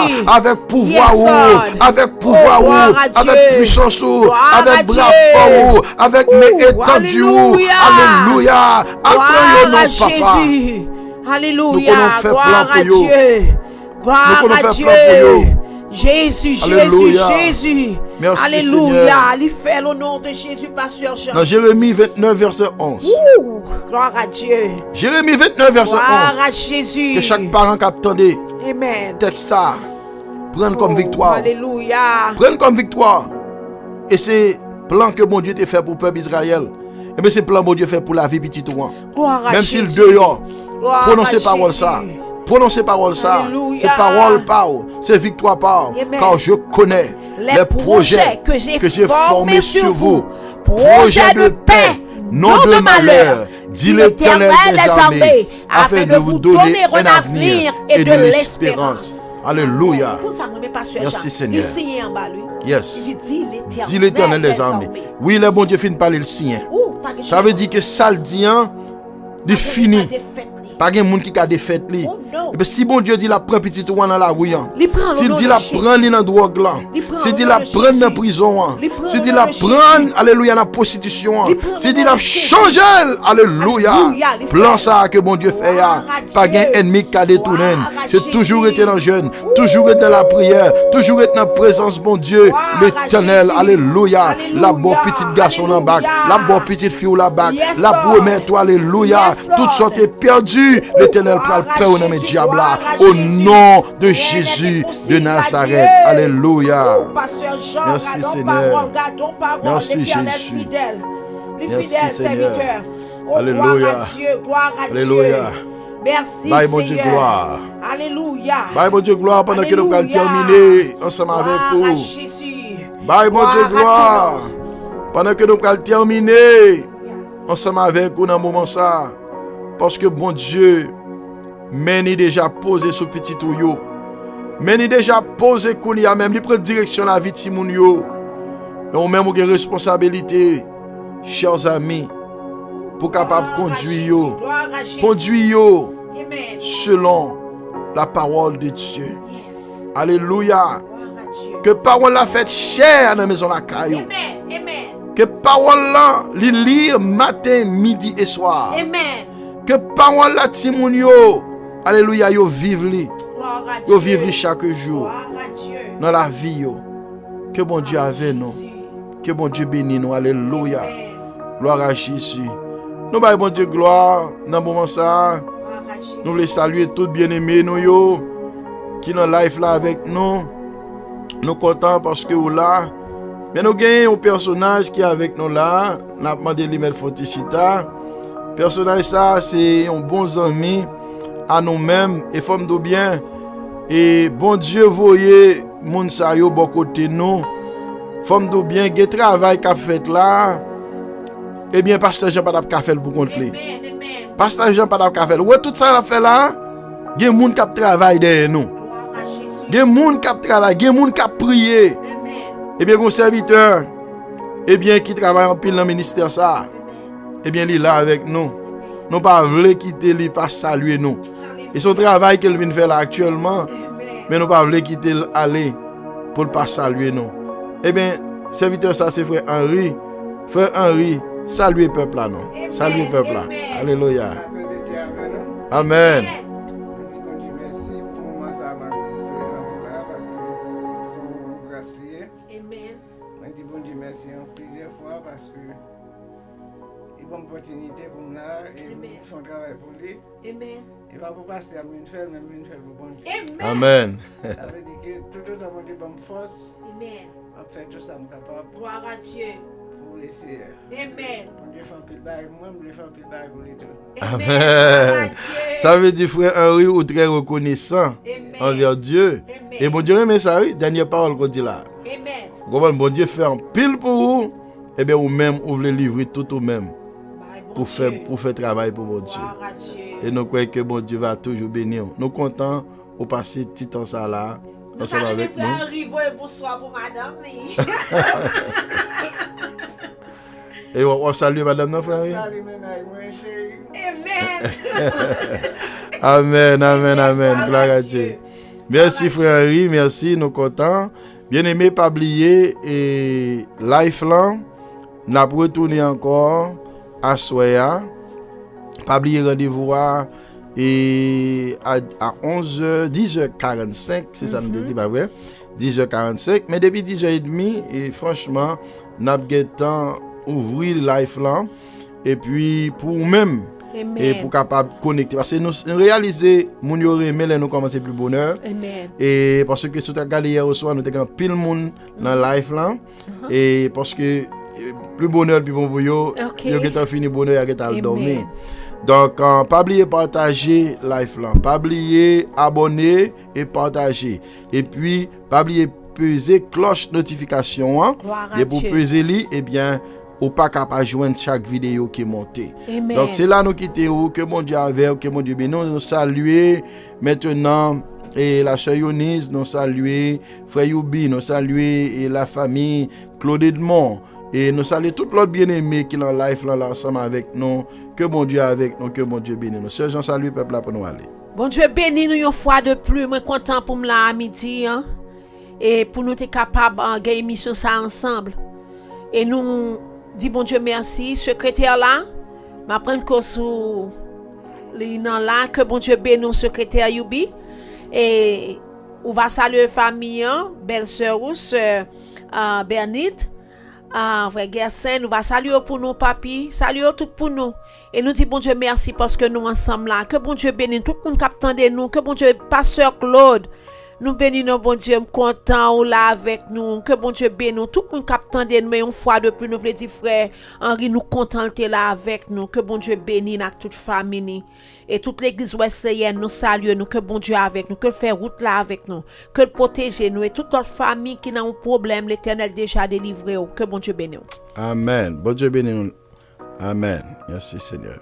Jésus. Avec pouvoir Yes, ou. Lord. Avec pouvoir Oh, gloire à ou. Dieu. Avec puissance ou. Gloire à Avec bras Dieu. fort ou. Avec Ouh, mes étendus ou. alléluia. Alléluia. Al prend yo Gloire non à papa. Jésus. Nous Alléluia. connaissons faire Gloire plan à pour yo. Dieu. Gloire Nous à faire Dieu. plan pour nous. Jésus, Alléluia. Jésus. Merci, Alléluia. Il fait le nom de Jésus, Pasteur Jean. Dans Jérémie 29, verset 11. Ouh, gloire à Dieu. Jérémie 29, verset Gloire 11. à Jésus. Que chaque parent qui attendait, Amen. peut-être ça, prenne comme victoire. Alléluia. Prenne comme victoire. Et c'est plan que mon Dieu t'a fait pour le peuple Israël. Et bien c'est plan que mon Dieu fait pour la vie petite ou. Gloire à Même Jésus. s'il dehors, Gloire prononcez à parole Jésus. ça. Prononcez parole ça. Alléluia. C'est parole par, c'est victoire par. Amen. Car je connais Les projets que j'ai formés sur vous. Projets de paix, non de malheur, dit l'Éternel des armées, afin de vous donner un avenir et de l'espérance. Alléluia. Merci, Seigneur. Il signe en bas, lui. Yes. Il dit Dit l'Éternel des armées. Oui, le bon Dieu finit par le signer. Ça veut dire que ça le dit, hein, il finit. Pas de monde qui a défait lui. Et bien si bon Dieu dit la prend petit ouan dans la rue, s'il dit la prend dans la drogue là, s'il dit la prend dans la prison, s'il dit la prend, alléluia, dans la prostitution, s'il dit la changer, alléluia, plan ça que bon Dieu fait, pas de ennemi qui a détourné, c'est toujours été dans le jeûne, toujours été dans la prière, toujours été dans la présence bon Dieu, l'Éternel, alléluia, la bonne petite garçon en bas, la bonne petite fille là bas, la première toi, alléluia, toutes sortes perdues. L'Éternel prend le peur dans mes diables là, au nom de Jésus de Nazareth. Alléluia. Merci Seigneur. Merci Jésus. Merci Seigneur. Alléluia. Alléluia. Merci Bye mon Dieu Seigneur. Gloire. Alléluia. Bye mon Dieu gloire pendant que nous allons Alléluia. terminer ensemble avec Gloire à vous. Jésus. Bye mon Dieu Gloire à gloire. ton Pendant que nous allons terminer ensemble avec vous dans un moment ça. Parce que bon Dieu, meni déjà posé sous petit touyo. Meni déjà posé qu'on y a même, il prend direction la vie de Timoun yo. Mais on même une responsabilité, chers amis, pour capable conduire yo. Conduire yo Amen. selon la parole de Dieu. Yes. Alléluia. Gloire à Dieu. Que parole la fait chère dans la maison la caillou. Amen. Amen. Que parole là, li lire matin, midi et soir. Amen. Que parole la Timoun yo, alléluia, yo vive li. Gloire à Dieu. Yo vive li chaque jour Gloire à Dieu. dans la vie yo. Que bon Dieu avec nous. Jésus. Que bon Dieu bénisse nous. Alléluia. Amen. Gloire à Jésus. Nous baillons bon Dieu gloire dans le moment ça. Gloire à Jésus. Nous les saluer tous bien-aimés nous yo qui dans live là avec nous. Nous contents parce que vous là. Mais nous gagnons un personnage qui est avec nous là. Nous avons demandé l'email Fotichita. Personnage ça c'est un bon ami à nous-mêmes et femme de bien. Et bon Dieu voyez moun sa yo bon côté nous. Femme de bien, le travail qu'a fait là. Eh bien pasteur Jean pas d'ap faire pour compte li. Amen. Amen. Pasteur Jean pas d'ap faire. Ouais tout ça l'a fait là. Gen moun qui travaille derrière nous. Gloire à Jésus. Gen moun qui travaille, gen moun qui prier. Amen. Eh bien mon serviteur eh bien qui travaille en pile dans le ministère ça. Amen. Eh bien il est là avec nous. Nous pas voulons quitter lui pas saluer nous. Et son travail qu'il vient faire là actuellement, Amen. mais nous pas voulons quitter aller pour le pas saluer nous. Eh bien, serviteur ça c'est frère Henri. Frère Henri, saluez le peuple là non. Amen. Saluez le peuple là. Amen. Alléluia. Après de Dieu avec nous. Amen. On dit merci pour moi ça m'a présenté là parce que son grâce liée. Amen. On dit bon Dieu merci plusieurs fois parce que il y a une opportunité pour moi et Amen. faire un travail pour lui. Amen. Il va pas passer à une faire, même une faire pour bon Dieu. Amen. Amen. Ça veut dire que tout autant mon Dieu bonne force, Amen. on fait tout ça capable Gloire à Dieu. pour laisser. Amen. Bon Dieu fait un pile bail, moi je fais un pile bail pour lui tout. Amen. Gloire à Amen. Dieu. Ça veut dire frère Henri ou très reconnaissant Amen. envers Dieu. Amen. Et bon Dieu remet ça oui, dernière parole qu'on dit là. Amen. Comment bon Dieu fait un pile pour vous, et bien vous même vous voulez livrer tout vous même Bye, bon pour Dieu. faire travail pour bon Dieu. Gloire à Dieu. Et nous croyons que bon Dieu va toujours bénir. Nous contents au passer petit temps ça là Nous ensemble parlons avec de frère nous. Henri, bonsoir pour madame. Et on salue madame notre frère. Ça lui ménage moins chéri. Amen. Amen, amen, amen. Gloire Gloire à à Dieu. Dieu. Merci frère Henri, merci, nous contents. Bien aimé, pas oublier et life là, n'a retourné encore à Soya. Pas oublier rendez-vous et à 10h45, c'est ça nous dit pas vrai, 10h45, mais depuis 10h30 et franchement, n'a pas temps ouvrir live là et puis pour même Amen. et pour capable connecter parce que nous réaliser mon yo remè là nous commencer plus bonheur. Amen. Et parce que si tu as regardé hier au soir nous t'ai pile monde dans live là et parce que plus bonheur plus bon pour yo yo qui fini bonheur qui t'a dormir. Donc pas oublier partager live là, pas oublier abonner et partager et puis pas oublier peser cloche notification hein, et pour peser li et bien ou pas capable joindre chaque vidéo qui est montée. Amen. Donc c'est là nous quittons, que mon Dieu avec, que mon Dieu bénisse. Nous saluer maintenant et la sœur Yonise, nous saluer frère Youbi, nous saluer et la famille Claude Edmond et nous saluer tout l'autre bien-aimé qui est en live là ensemble avec nous. Que mon Dieu avec nous, que mon Dieu bénisse nous. Sœur Jean salue peuple là pour nous aller. Bon Dieu bénis nous une fois de plus, moi content pour me là à midi hein, et pour nous être capable de gagner émission ça ensemble. Et nous dis bon Dieu merci, secrétaire là, m'a prendre que sous les nan là que bon Dieu bénisse secrétaire Youbi et on va saluer famille belle-sœur ou sœur Bernite, frère Gersen, nous va saluer pour nous papi, saluer tout pour nous et nous dit bon Dieu merci parce que nous ensemble là, que bon Dieu bénisse tout le monde qui attend de nous, que bon Dieu pasteur Claude nous bénissons, bon Dieu, content ou là avec nous. Que bon Dieu bénisse tout le monde qui attend de nous. Une fois de plus, nous voulons dire, frère Henri, nous contenter là avec nous. Que bon Dieu bénisse toute famille. Et toute l'église wesleyenne, nous saluons nous. Que bon Dieu avec nous. Que le fait route là avec nous. Que le protéger nous. Et toute notre famille qui n'a un problème, l'Éternel déjà délivré. Que bon Dieu bénisse. Amen. Bon Dieu bénisse. Amen. Merci Seigneur.